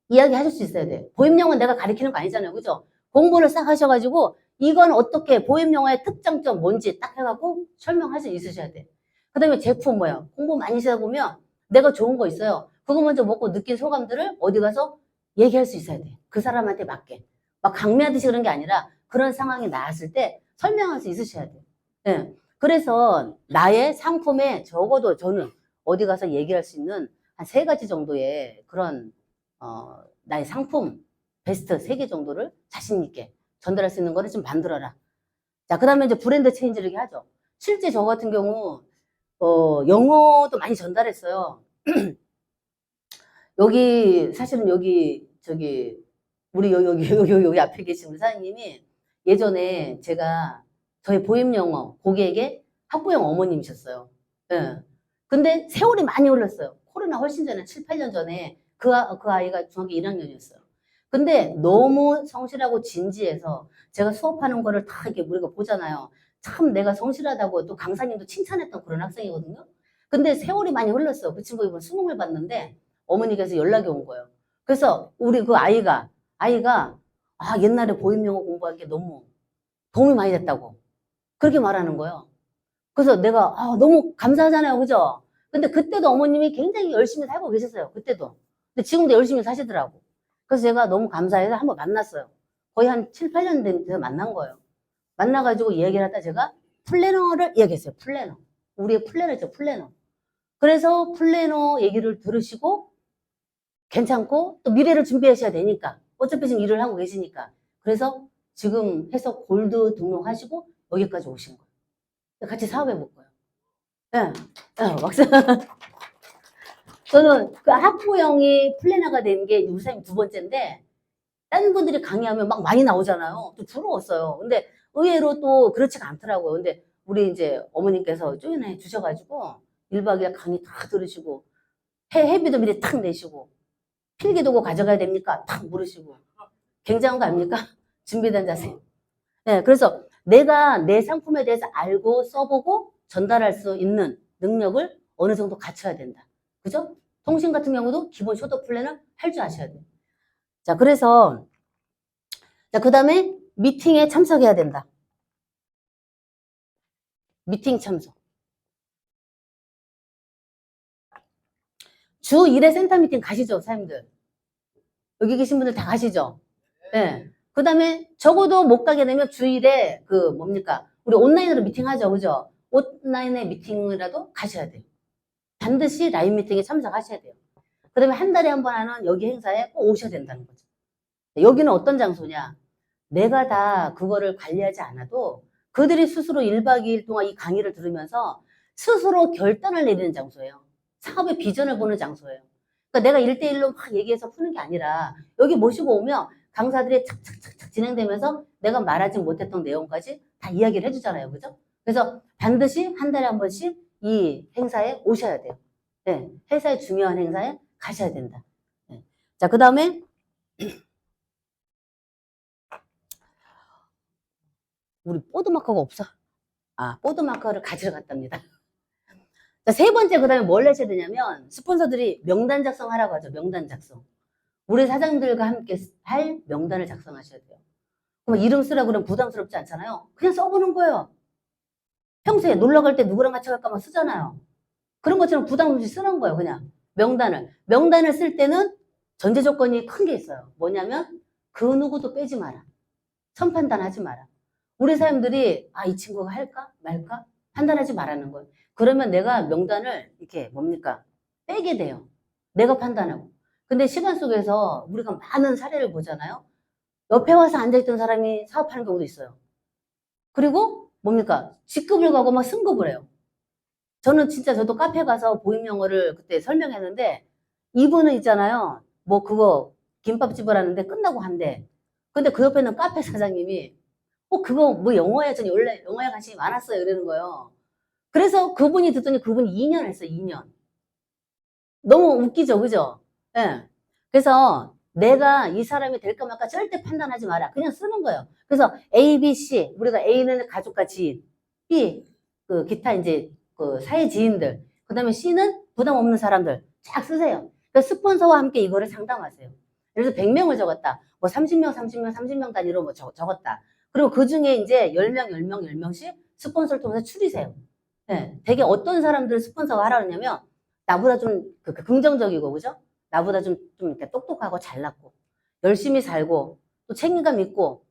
이야기하실 수 있어야 돼요. 보임영어는 내가 가리키는 거 아니잖아요. 그죠? 공부를 싹 하셔가지고 이건 어떻게 보임영어의 특장점 뭔지 딱 해갖고 설명할 수 있으셔야 돼요. 그 다음에 제품 뭐야? 공부 많이 하시다 보면 내가 좋은 거 있어요. 그거 먼저 먹고 느낀 소감들을 어디 가서 얘기할 수 있어야 돼요. 그 사람한테 맞게. 막 강매하듯이 그런 게 아니라 그런 상황이 나왔을 때 설명할 수 있으셔야 돼요. 네. 그래서 나의 상품에 적어도 저는 어디 가서 얘기할 수 있는 한 세 가지 정도의 그런 나의 상품 베스트 3개 정도를 자신 있게 전달할 수 있는 거를 좀 만들어라. 자, 그 다음에 이제 브랜드 체인지를 하죠. 실제 저 같은 경우 영어도 많이 전달했어요. 사실은 우리 여기 앞에 계신 우리 사장님이 예전에 제가 저희 보임영어 고객의 학부형 어머님이셨어요. 예. 근데 세월이 많이 흘렀어요. 코로나 훨씬 전에 7, 8년 전에 그 아이가 중학교 1학년이었어요. 근데 너무 성실하고 진지해서 제가 수업하는 거를 다 이렇게 우리가 보잖아요. 참 내가 성실하다고 또 강사님도 칭찬했던 그런 학생이거든요. 근데 세월이 많이 흘렀어요. 그 친구 이번 수능을 봤는데 어머니께서 연락이 온 거예요. 그래서 우리 그 아이가 옛날에 보임영어 공부한 게 너무 도움이 많이 됐다고 그렇게 말하는 거예요. 그래서 내가 너무 감사하잖아요. 그죠? 근데 그때도 어머님이 굉장히 열심히 살고 계셨어요. 그때도. 근데 지금도 열심히 사시더라고. 그래서 제가 너무 감사해서 한번 만났어요. 거의 한 7, 8년 돼서 만난 거예요. 만나가지고 얘기를 하다 제가 플래너를 이야기했어요. 플래너. 우리의 플래너죠. 플래너. 그래서 플래너 얘기를 들으시고 괜찮고 또 미래를 준비하셔야 되니까 어차피 지금 일을 하고 계시니까 그래서 지금 해서 골드 등록하시고 여기까지 오신 거예요. 같이 사업해 볼 거예요. 예, 막상 저는 그 학부형이 플래너가 된 게 우선이 2번째인데 다른 분들이 강의하면 막 많이 나오잖아요. 또 부러웠어요. 근데 의외로 또 그렇지가 않더라고요. 근데 우리 이제 어머님께서 쪼인해 주셔가지고 1박 2일 강의 다 들으시고 회비도 미리 탁 내시고 필기도구 가져가야 됩니까? 탁 물으시고 굉장한 거 아닙니까? 준비된 자세. 네, 그래서 내가 내 상품에 대해서 알고 써보고 전달할 수 있는 능력을 어느 정도 갖춰야 된다. 그죠? 통신 같은 경우도 기본 쇼도 플랜을 할 줄 아셔야 돼요. 자, 그래서 그 다음에 미팅에 참석해야 된다. 미팅 참석. 주 1회 센터 미팅 가시죠, 사장님들? 여기 계신 분들 다 가시죠? 네. 그 다음에 적어도 못 가게 되면 주 1회 그 뭡니까? 우리 온라인으로 미팅하죠, 그죠? 온라인에 미팅이라도 가셔야 돼요. 반드시 라이브 미팅에 참석하셔야 돼요. 그 다음에 한 달에 한 번 하는 여기 행사에 꼭 오셔야 된다는 거죠. 여기는 어떤 장소냐? 내가 다 그거를 관리하지 않아도 그들이 스스로 1박 2일 동안 이 강의를 들으면서 스스로 결단을 내리는 장소예요. 사업의 비전을 보는 장소예요. 그러니까 내가 1대1로 막 얘기해서 푸는 게 아니라 여기 모시고 오면 강사들이 착착착착 진행되면서 내가 말하지 못했던 내용까지 다 이야기를 해주잖아요. 그죠? 그래서 반드시 한 달에 한 번씩 이 행사에 오셔야 돼요. 네, 회사의 중요한 행사에 가셔야 된다. 네. 자, 그 다음에 우리 보드마커가 없어. 아, 보드마커를 가지러 갔답니다. 자, 세 번째, 그 다음에 뭘 하셔야 되냐면, 스폰서들이 명단 작성하라고 하죠. 명단 작성. 우리 사장들과 함께 할 명단을 작성하셔야 돼요. 그럼 이름 쓰라고 그러면 부담스럽지 않잖아요. 그냥 써보는 거예요. 평소에 놀러 갈 때 누구랑 같이 갈까 막 쓰잖아요. 그런 것처럼 부담 없이 쓰는 거예요. 그냥 명단을. 명단을 쓸 때는 전제 조건이 큰 게 있어요. 뭐냐면, 그 누구도 빼지 마라. 선판단하지 마라. 우리 사람들이 이 친구가 할까 말까 판단하지 말라는 거예요. 그러면 내가 명단을 이렇게 뭡니까 빼게 돼요. 내가 판단하고. 근데 시간 속에서 우리가 많은 사례를 보잖아요. 옆에 와서 앉아있던 사람이 사업하는 경우도 있어요. 그리고 뭡니까 직급을 가고 막 승급을 해요. 저는 진짜 저도 카페 가서 보임 영어를 그때 설명했는데 이분은 있잖아요. 뭐 그거 김밥집을 하는데 끝나고 한대. 근데 그 옆에 있는 카페 사장님이 그거 뭐 영어야. 전 원래 영어에 관심이 많았어요. 이러는 거예요. 그래서 그분이 듣더니 그분이 2년 했어요. 2년. 너무 웃기죠. 그죠? 예. 네. 그래서 내가 이 사람이 될까 말까 절대 판단하지 마라. 그냥 쓰는 거예요. 그래서 A, B, C. 우리가 A는 가족과 지인. B, 그 기타 이제 그 사회 지인들. 그 다음에 C는 부담 없는 사람들. 쫙 쓰세요. 그러니까 스폰서와 함께 이거를 상담하세요. 그래서 100명을 적었다. 뭐 30명, 30명, 30명 단위로 뭐 적었다. 그리고 그 중에 이제 10명, 10명, 10명씩 스폰서를 통해서 추리세요. 네, 되게 어떤 사람들을 스폰서가 하라 그러냐면, 나보다 좀 긍정적이고, 그죠? 나보다 좀 이렇게 똑똑하고 잘났고, 열심히 살고, 또 책임감 있고,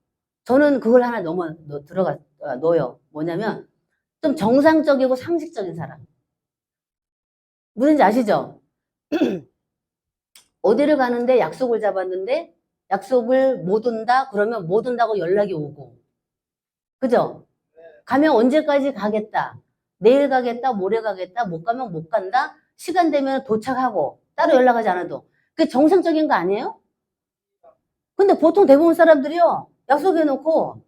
저는 그걸 하나 넣어요. 뭐냐면, 좀 정상적이고 상식적인 사람. 무슨지 아시죠? 어디를 가는데 약속을 잡았는데, 약속을 못 온다? 그러면 못 온다고 연락이 오고. 그죠? 가면 언제까지 가겠다. 내일 가겠다. 모레 가겠다. 못 가면 못 간다. 시간 되면 도착하고. 따로 연락하지 않아도. 그게 정상적인 거 아니에요? 근데 보통 대부분 사람들이요. 약속해놓고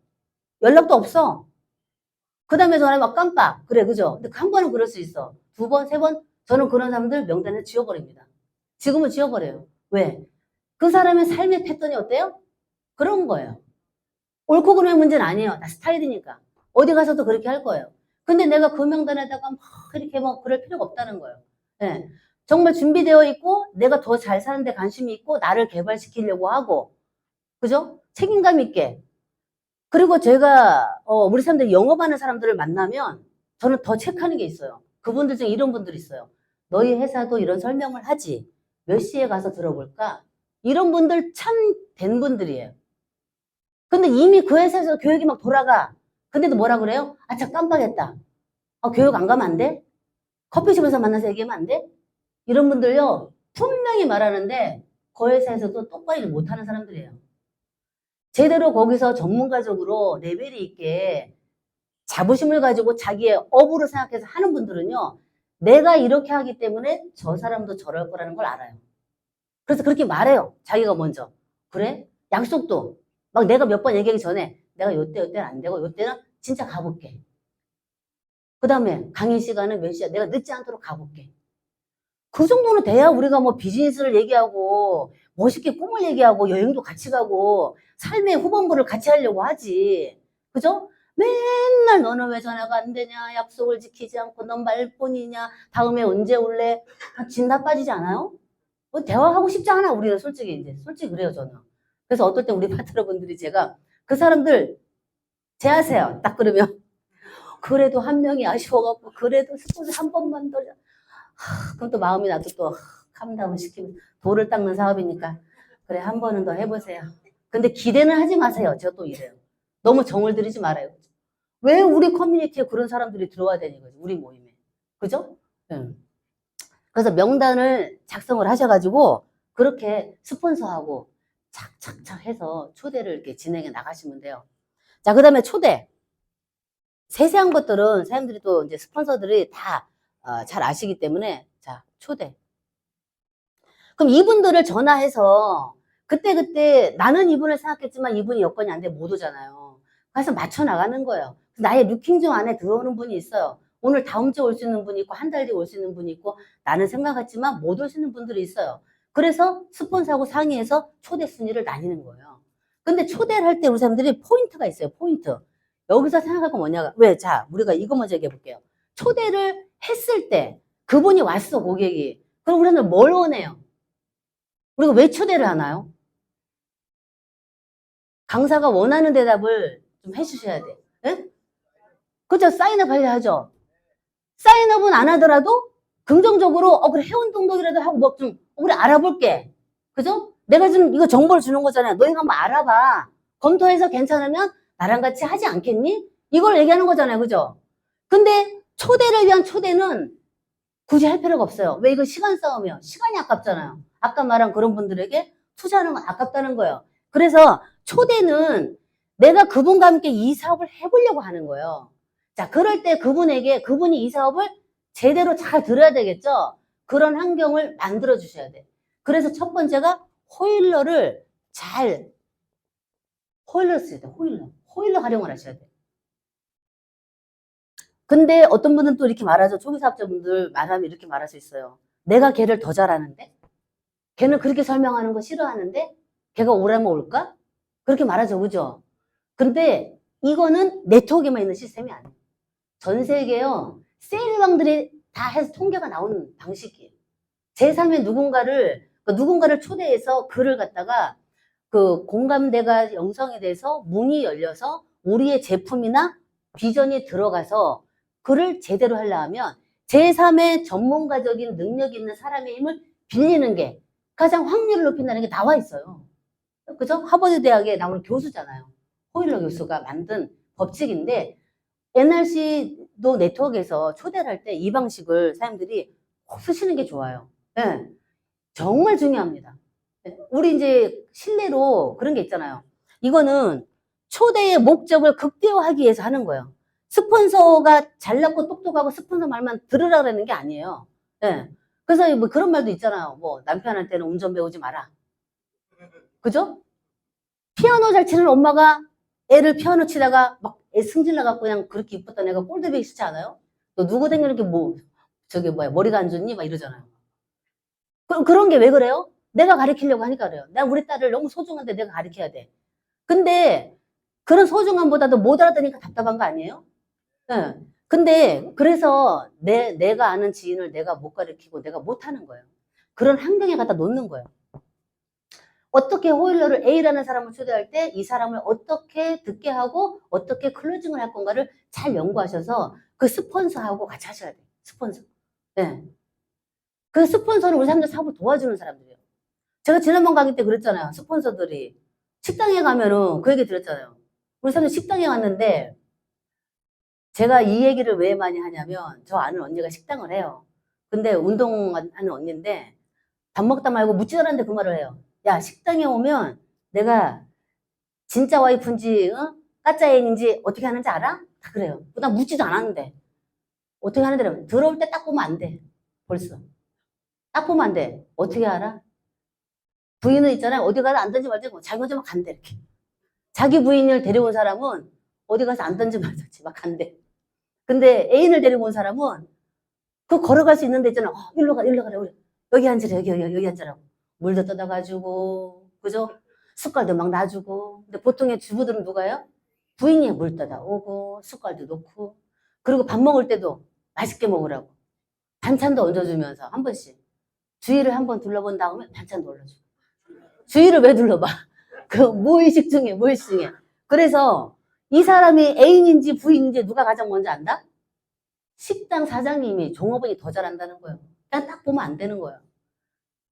연락도 없어. 그 다음에 전화하면 막 깜빡. 그래, 그죠? 근데 한 번은 그럴 수 있어. 두 번, 세 번. 저는 그런 사람들 명단을 지워버립니다. 지금은 지워버려요. 왜? 그 사람의 삶의 패턴이 어때요? 그런 거예요. 옳고 그름의 문제는 아니에요. 다 스타일이니까. 어디 가서도 그렇게 할 거예요. 근데 내가 그 명단에다가 막 이렇게 뭐 그럴 필요가 없다는 거예요. 네. 정말 준비되어 있고 내가 더 잘 사는데 관심이 있고 나를 개발시키려고 하고 그죠? 책임감 있게. 그리고 제가 우리 사람들 영업하는 사람들을 만나면 저는 더 체크하는 게 있어요. 그분들 중에 이런 분들이 있어요. 너희 회사도 이런 설명을 하지. 몇 시에 가서 들어볼까? 이런 분들 참 된 분들이에요. 근데 이미 그 회사에서 교육이 막 돌아가. 근데도 뭐라 그래요? 참 깜빡했다. 교육 안 가면 안 돼? 커피숍에서 만나서 얘기하면 안 돼? 이런 분들요, 분명히 말하는데, 그 회사에서도 똑바로 일 못하는 사람들이에요. 제대로 거기서 전문가적으로 레벨이 있게 자부심을 가지고 자기의 업으로 생각해서 하는 분들은요, 내가 이렇게 하기 때문에 저 사람도 저럴 거라는 걸 알아요. 그래서 그렇게 말해요. 자기가 먼저. 그래? 약속도. 막 내가 몇 번 얘기하기 전에 내가 요때는 안 되고 요때는 진짜 가볼게. 그 다음에 강의 시간은 몇 시야? 내가 늦지 않도록 가볼게. 그 정도는 돼야 우리가 뭐 비즈니스를 얘기하고 멋있게 꿈을 얘기하고 여행도 같이 가고 삶의 후반부를 같이 하려고 하지. 그죠? 맨날 너는 왜 전화가 안 되냐? 약속을 지키지 않고 넌 말뿐이냐? 다음에 언제 올래? 진다 빠지지 않아요? 뭐 대화하고 싶지 않아 우리는 솔직히 이제 솔직히 그래요 저는. 그래서 어떨 때 우리 파트너분들이 제가 그 사람들 제하세요 딱 그러면 그래도 한 명이 아쉬워갖고 그래도 스포츠 한 번만 더 그럼 또 마음이 나도 또 캄다운 시키면 돌을 닦는 사업이니까 그래 한 번은 더 해보세요. 근데 기대는 하지 마세요. 제가 또 이래요. 너무 정을 들이지 말아요. 왜 우리 커뮤니티에 그런 사람들이 들어와야 되는 거지 우리 모임에. 그죠? 응. 그래서 명단을 작성을 하셔가지고 그렇게 스폰서하고 착착착 해서 초대를 이렇게 진행해 나가시면 돼요. 자, 그 다음에 초대. 세세한 것들은 사람들이 또 이제 스폰서들이 다 잘 아시기 때문에 자, 초대. 그럼 이분들을 전화해서 그때그때 나는 이분을 생각했지만 이분이 여건이 안 돼 못 오잖아요. 그래서 맞춰 나가는 거예요. 나의 루킹 중 안에 들어오는 분이 있어요. 오늘 다음 주에 올 수 있는 분이 있고 한 달 뒤에 올 수 있는 분이 있고 나는 생각했지만 못 올 수 있는 분들이 있어요. 그래서 스폰서하고 상의해서 초대 순위를 나뉘는 거예요. 근데 초대를 할 때 우리 사람들이 포인트가 있어요. 포인트. 여기서 생각할 건 뭐냐. 왜? 자, 우리가 이거 먼저 얘기해 볼게요. 초대를 했을 때 그분이 왔어, 고객이. 그럼 우리는 뭘 원해요? 우리가 왜 초대를 하나요? 강사가 원하는 대답을 좀 해주셔야 돼. 예? 그죠? 사인업 해야죠. 사인업은 안 하더라도 긍정적으로 그래 회원 등록이라도 하고 뭐 좀 우리 알아볼게. 그죠? 내가 지금 이거 정보를 주는 거잖아요. 너희가 한번 알아봐. 검토해서 괜찮으면 나랑 같이 하지 않겠니? 이걸 얘기하는 거잖아요. 그죠? 근데 초대를 위한 초대는 굳이 할 필요가 없어요. 왜 이거 시간 싸움이요? 시간이 아깝잖아요. 아까 말한 그런 분들에게 투자하는 건 아깝다는 거예요. 그래서 초대는 내가 그분과 함께 이 사업을 해보려고 하는 거예요. 자, 그럴 때 그분에게 그분이 이 사업을 제대로 잘 들어야 되겠죠? 그런 환경을 만들어 주셔야 돼. 그래서 첫 번째가 호일러를 잘 호일러 써야 돼. 호일러 활용을 하셔야 돼. 근데 어떤 분은 또 이렇게 말하죠. 초기 사업자분들 말하면 이렇게 말할 수 있어요. 내가 걔를 더 잘하는데? 걔는 그렇게 설명하는 거 싫어하는데? 걔가 오라면 올까? 그렇게 말하죠. 그죠? 근데 이거는 네트워크에만 있는 시스템이 아니에요. 전 세계요. 세일왕들이 다 해서 통계가 나오는 방식이에요. 제3의 누군가를 초대해서 글을 갖다가 그 공감대가 형성이 돼서 문이 열려서 우리의 제품이나 비전이 들어가서 그를 제대로 하려면 제3의 전문가적인 능력 있는 사람의 힘을 빌리는 게 가장 확률을 높인다는 게 나와 있어요. 그죠? 하버드 대학에 나오는 교수잖아요. 호일러 교수가 만든 법칙인데 NRC도 네트워크에서 초대를 할 때 이 방식을 사람들이 꼭 쓰시는 게 좋아요. 네. 정말 중요합니다. 네. 우리 이제 실내로 그런 게 있잖아요. 이거는 초대의 목적을 극대화하기 위해서 하는 거예요. 스폰서가 잘났고 똑똑하고 스폰서 말만 들으라 그러는 게 아니에요. 네. 그래서 뭐 그런 말도 있잖아요. 뭐 남편한테는 운전 배우지 마라. 그죠? 피아노 잘 치는 엄마가 애를 피아노 치다가 막 애 승질 나갖고 그냥 그렇게 이뻤던 애가 꼴드베이 싫지 않아요? 너 누구 댕기는 게 뭐, 저기 뭐야, 머리가 안 좋니? 막 이러잖아요. 그런 게 왜 그래요? 내가 가르치려고 하니까 그래요. 나 우리 딸을 너무 소중한데 내가 가르쳐야 돼. 근데 그런 소중함보다도 못 알아듣으니까 답답한 거 아니에요? 예. 근데 그래서 내가 아는 지인을 내가 못 가르치고 내가 못 하는 거예요. 그런 환경에 갖다 놓는 거예요. 어떻게 호일러를 A라는 사람을 초대할 때 이 사람을 어떻게 듣게 하고 어떻게 클로징을 할 건가를 잘 연구하셔서 그 스폰서하고 같이 하셔야 돼요. 스폰서. 네. 그 스폰서는 우리 사람들 사업을 도와주는 사람들이에요. 제가 지난번 강의 때 그랬잖아요. 스폰서들이 식당에 가면은 그 얘기 들었잖아요. 우리 사람들 식당에 갔는데 제가 이 얘기를 왜 많이 하냐면 저 아는 언니가 식당을 해요. 근데 운동하는 언니인데 밥 먹다 말고 묻지도 않았는데 그 말을 해요. 야, 식당에 오면 내가 진짜 와이프인지 가짜애인지 어떻게 하는지 알아? 다 그래요. 난 묻지도 않았는데 어떻게 하는데 들어올 때 딱 보면 안 돼. 벌써 딱 보면 안 돼. 어떻게 알아? 부인은 있잖아요. 어디 가서 안 던지 말지 자기 혼자 막 간대 이렇게. 자기 부인을 데려온 사람은 어디 가서 안 던지 말지 막 간대. 근데 애인을 데리고 온 사람은 그 걸어갈 수 있는 데 있잖아. 일로 가래, 우리. 여기 앉으래, 여기 앉으라고. 물도 떠다 가지고, 그죠? 숟갈도 막 놔주고. 근데 보통의 주부들은 누가요? 부인이 물 떠다 오고, 숟갈도 놓고. 그리고 밥 먹을 때도 맛있게 먹으라고. 반찬도 얹어주면서 한 번씩. 주위를 한번 둘러본 다음에 반찬도 올려줘. 주위를 왜 둘러봐? 그 무의식 중에. 그래서 이 사람이 애인인지 부인인지 누가 가장 먼저 안다? 식당 사장님이, 종업원이 더 잘한다는 거예요. 그냥 딱 보면 안 되는 거예요.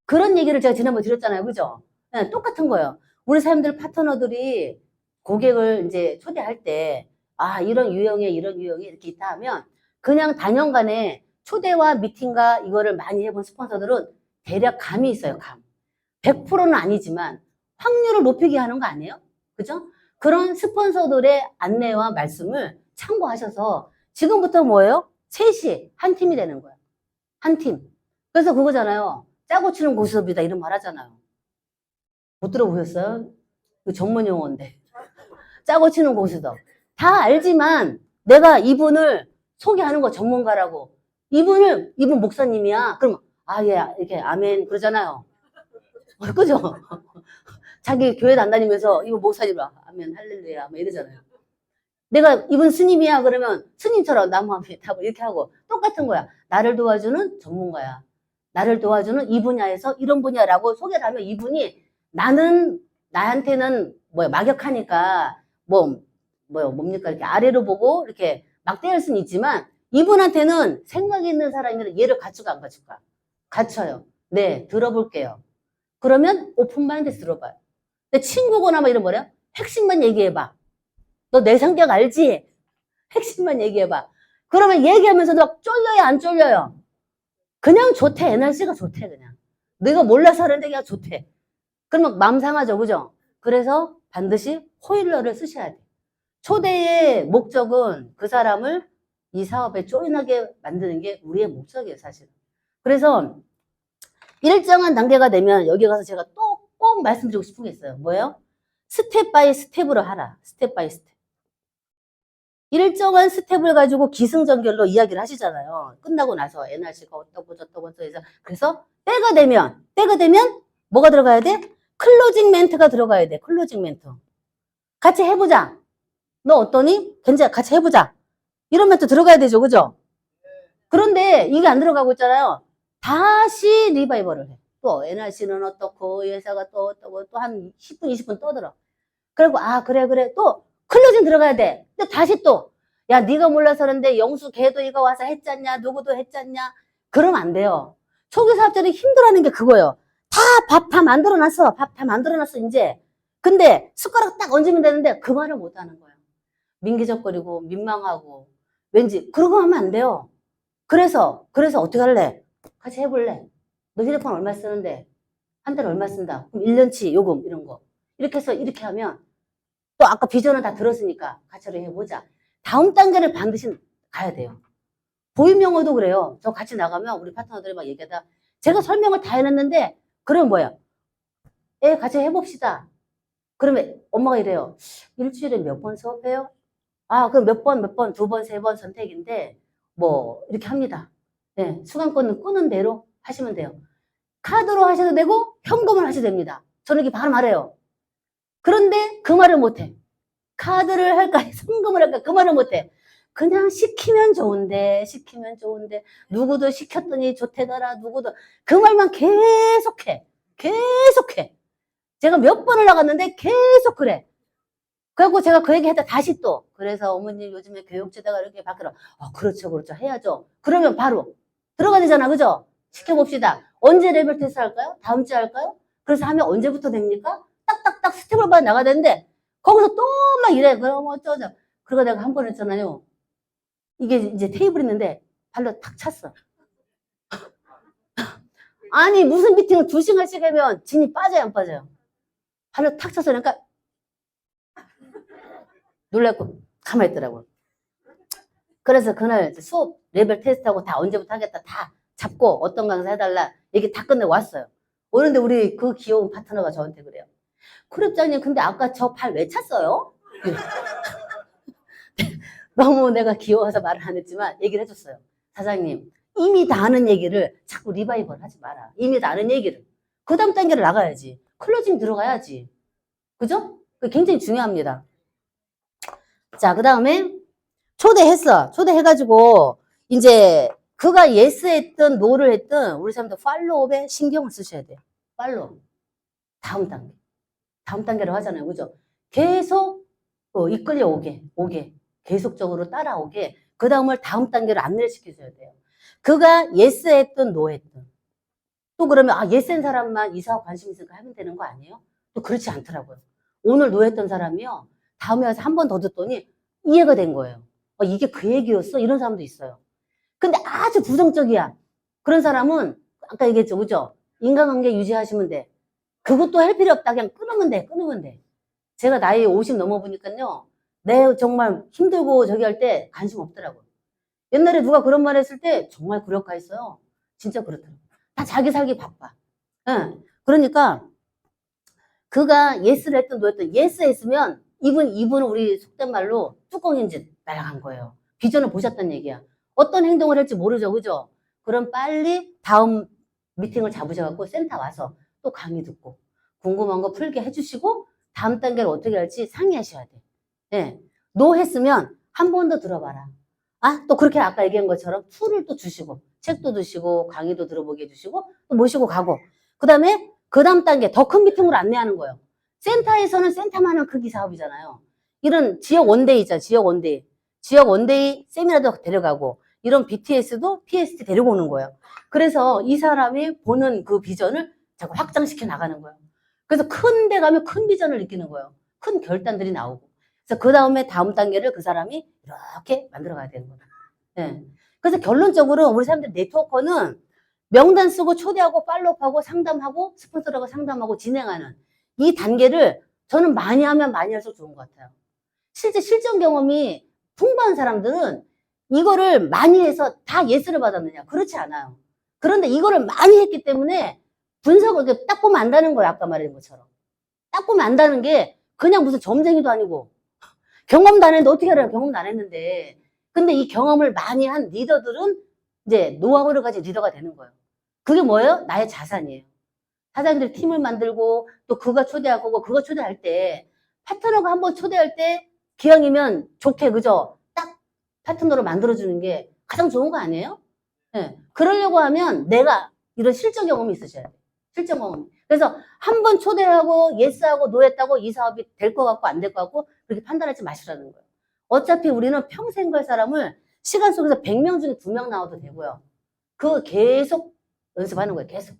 그런 얘기를 제가 지난번에 드렸잖아요. 그죠? 네, 똑같은 거예요. 우리 사람들 파트너들이 고객을 이제 초대할 때, 이런 유형에 이렇게 있다 하면, 그냥 단연간에 초대와 미팅과 이거를 많이 해본 스폰서들은 대략 감이 있어요, 감. 100%는 아니지만, 확률을 높이게 하는 거 아니에요? 그죠? 그런 스폰서들의 안내와 말씀을 참고하셔서, 지금부터 뭐예요? 셋이 한 팀이 되는 거야. 한 팀. 그래서 그거잖아요. 짜고 치는 고스톱이다 이런 말 하잖아요. 못 들어보셨어요? 그 전문 용어인데. 짜고 치는 고스톱. 다 알지만 내가 이분을 소개하는 거 전문가라고. 이분 목사님이야. 그럼 예, 이렇게 아멘 그러잖아요. 그죠? 자기 교회 안 다니면서 이거 목사님 아멘 할렐루야 막 이러잖아요. 내가 이분 스님이야 그러면 스님처럼 나무 앞에 타고 이렇게 하고 똑같은 거야. 나를 도와주는 전문가야. 나를 도와주는 이 분야에서 이런 분야라고 소개를 하면 이분이 나한테는 막역하니까 뭡니까 이렇게 아래로 보고 이렇게 막 때릴 수는 있지만 이분한테는 생각 있는 사람이면 얘를 갖추고 안 갖출까? 갖춰요. 네, 들어볼게요. 그러면 오픈마인드에서 들어봐요. 근데 친구거나 막 이런 뭐래요? 핵심만 얘기해봐. 너 내 성격 알지? 핵심만 얘기해봐. 그러면 얘기하면서도 쫄려요, 안 쫄려요? 그냥 좋대. NRC가 좋대, 그냥. 내가 몰라서 하는데 그냥 좋대. 그러면 마음 상하죠, 그죠? 그래서 반드시 호일러를 쓰셔야 돼. 초대의 목적은 그 사람을 이 사업에 조인하게 만드는 게 우리의 목적이에요, 사실. 그래서 일정한 단계가 되면 여기 가서 제가 또 꼭 말씀드리고 싶은 게 있어요. 뭐예요? 스텝 바이 스텝으로 하라. 스텝 바이 스텝. 일정한 스텝을 가지고 기승전결로 이야기를 하시잖아요. 끝나고 나서 NRC가 어떠고 저떠고 해서 그래서 때가 되면 뭐가 들어가야 돼? 클로징 멘트가 들어가야 돼. 클로징 멘트. 같이 해보자. 너 어떠니? 괜찮아. 같이 해보자. 이런 멘트 들어가야 되죠. 그죠? 그런데 이게 안 들어가고 있잖아요. 다시 리바이벌을 해. 또 NRC는 어떻고 이 회사가 또 어떻고 또 한 10분 20분 떠들어. 그리고 그래 또 클로징 들어가야 돼. 근데 다시 또 야 네가 몰라서 그런데 영수 걔도 이거 와서 했잖냐 누구도 했잖냐 그러면 안 돼요. 초기 사업자들이 힘들어하는 게 그거예요. 밥 다 만들어놨어. 밥 다 만들어놨어 이제. 근데 숟가락 딱 얹으면 되는데 그 말을 못하는 거예요. 민기적거리고 민망하고 왠지 그러고 하면 안 돼요. 그래서 어떻게 할래? 같이 해볼래? 너 휴대폰 얼마 쓰는데? 한 달에 얼마 쓴다? 그럼 1년치 요금 이런 거. 이렇게 해서 이렇게 하면 또 아까 비전은 다 들었으니까 같이 해보자. 다음 단계를 반드시 가야 돼요. 보임영어도 그래요. 저 같이 나가면 우리 파트너들이 막 얘기하다 제가 설명을 다 해놨는데 그러면 뭐야? 같이 해봅시다. 그러면 엄마가 이래요. 일주일에 몇 번 수업해요? 그럼 몇 번, 두 번, 세 번 선택인데 뭐 이렇게 합니다. 네, 수강권은 끄는 대로 하시면 돼요. 카드로 하셔도 되고 현금을 하셔도 됩니다. 저는 이렇게 바로 말해요. 그런데 그 말을 못해. 카드를 할까 현금을 할까 그 말을 못해. 그냥 시키면 좋은데 누구도 시켰더니 좋대더라 누구도 그 말만 계속해. 제가 몇 번을 나갔는데 계속 그래. 그래갖고 제가 그 얘기 했다 다시 또 그래서 어머님 요즘에 교육제도가 이렇게 바뀌라. 그렇죠 해야죠. 그러면 바로 들어가야 되잖아 그죠? 시켜봅시다. 언제 레벨 테스트 할까요? 다음 주에 할까요? 그래서 하면 언제부터 됩니까? 딱딱딱 스텝을 봐 나가야 되는데 거기서 또 막 이래. 그럼 어쩌자. 그러고 내가 한 번 했잖아요. 이게 이제 테이블 있는데 발로 탁 찼어. 아니 무슨 미팅을 2시간씩 하면 진이 빠져요 안 빠져요? 발로 탁 찼어. 그러니까 놀랐고 가만히 있더라고. 그래서 그날 수업 레벨 테스트하고 다 언제부터 하겠다 다 잡고 어떤 강사 해달라 얘기 다 끝내고 왔어요. 그런데 우리 그 귀여운 파트너가 저한테 그래요. 쿠랩장님 근데 아까 저 발 왜 찼어요? 너무 내가 귀여워서 말을 안 했지만 얘기를 해줬어요. 사장님, 이미 다 아는 얘기를 자꾸 리바이벌 하지 마라. 이미 다 아는 얘기를. 그 다음 단계를 나가야지. 클로징 들어가야지. 그죠? 그게 굉장히 중요합니다. 자, 그 다음에 초대했어. 초대해가지고 이제 그가 예스 했든 노를 했든 우리 사람들 팔로우업에 신경을 쓰셔야 돼요. 팔로우. 다음 단계. 다음 단계로 하잖아요. 그죠? 계속 이끌려 오게. 계속적으로 따라오게. 그 다음을 다음 단계로 안내를 시켜줘야 돼요. 그가 예스 했든 노 했든. 또 그러면 예스 한 사람만 이 사업 관심 있으니까 하면 되는 거 아니에요? 또 그렇지 않더라고요. 오늘 노 했던 사람이요. 다음에 와서 한 번 더 듣더니 이해가 된 거예요. 이게 그 얘기였어? 이런 사람도 있어요. 근데 아주 부정적이야. 그런 사람은 아까 얘기했죠. 그죠? 인간관계 유지하시면 돼. 그것도 할 필요 없다. 그냥 끊으면 돼. 끊으면 돼. 제가 나이 50 넘어보니까요. 내 정말 힘들고 저기 할 때 관심 없더라고요. 옛날에 누가 그런 말 했을 때 정말 굴욕했어요. 진짜 그렇더라고요. 다 자기 살기 바빠. 응. 그러니까 그가 예스를 했든 노했든 예스 했으면 이분은 우리 속된 말로 뚜껑인 짓 날아간 거예요. 비전을 보셨단 얘기야. 어떤 행동을 할지 모르죠. 그죠? 그럼 빨리 다음 미팅을 잡으셔갖고 센터 와서 또 강의 듣고 궁금한 거 풀게 해주시고 다음 단계를 어떻게 할지 상의하셔야 돼. 네. 노 했으면 한 번 더 들어봐라. 또 그렇게 아까 얘기한 것처럼 툴을 또 주시고 책도 주시고 강의도 들어보게 해주시고 또 모시고 가고 그 다음에 그 다음 단계 더 큰 미팅으로 안내하는 거예요. 센터에서는 센터만한 크기 사업이잖아요. 이런 지역 원데이 있잖아요. 지역 원데이. 지역 원데이 세미나도 데려가고 이런 BTS도 PST 데리고 오는 거예요. 그래서 이 사람이 보는 그 비전을 자꾸 확장시켜 나가는 거예요. 그래서 큰 데 가면 큰 비전을 느끼는 거예요. 큰 결단들이 나오고. 그래서 그 다음에 다음 단계를 그 사람이 이렇게 만들어 가야 되는 거예요. 네. 그래서 결론적으로 우리 사람들 네트워커는 명단 쓰고 초대하고 팔로우하고 상담하고 스폰서라고 상담하고 진행하는 이 단계를 저는 많이 하면 많이 할수록 좋은 것 같아요. 실제 실전 경험이 풍부한 사람들은 이거를 많이 해서 다 예스를 받았느냐? 그렇지 않아요. 그런데 이거를 많이 했기 때문에 분석을 딱 보면 안다는 거예요. 아까 말한 것처럼. 딱 보면 안다는 게 그냥 무슨 점쟁이도 아니고 경험도 안 했는데 어떻게 알아요? 경험도 안 했는데. 근데 이 경험을 많이 한 리더들은 이제 노하우를 가진 리더가 되는 거예요. 그게 뭐예요? 나의 자산이에요. 사장님들 팀을 만들고 또 그가 초대할 거고 그가 초대할 때 파트너가 한번 초대할 때 기왕이면 좋게 그죠? 딱 파트너로 만들어주는 게 가장 좋은 거 아니에요? 네. 그러려고 하면 내가 이런 실전 경험이 있으셔야 돼요. 실전 경험이. 그래서 한 번 초대하고 예스하고 노했다고 이 사업이 될 것 같고 안 될 것 같고 그렇게 판단하지 마시라는 거예요. 어차피 우리는 평생 갈 사람을 시간 속에서 100명 중에 2명 나와도 되고요. 그거 계속 연습하는 거예요. 계속.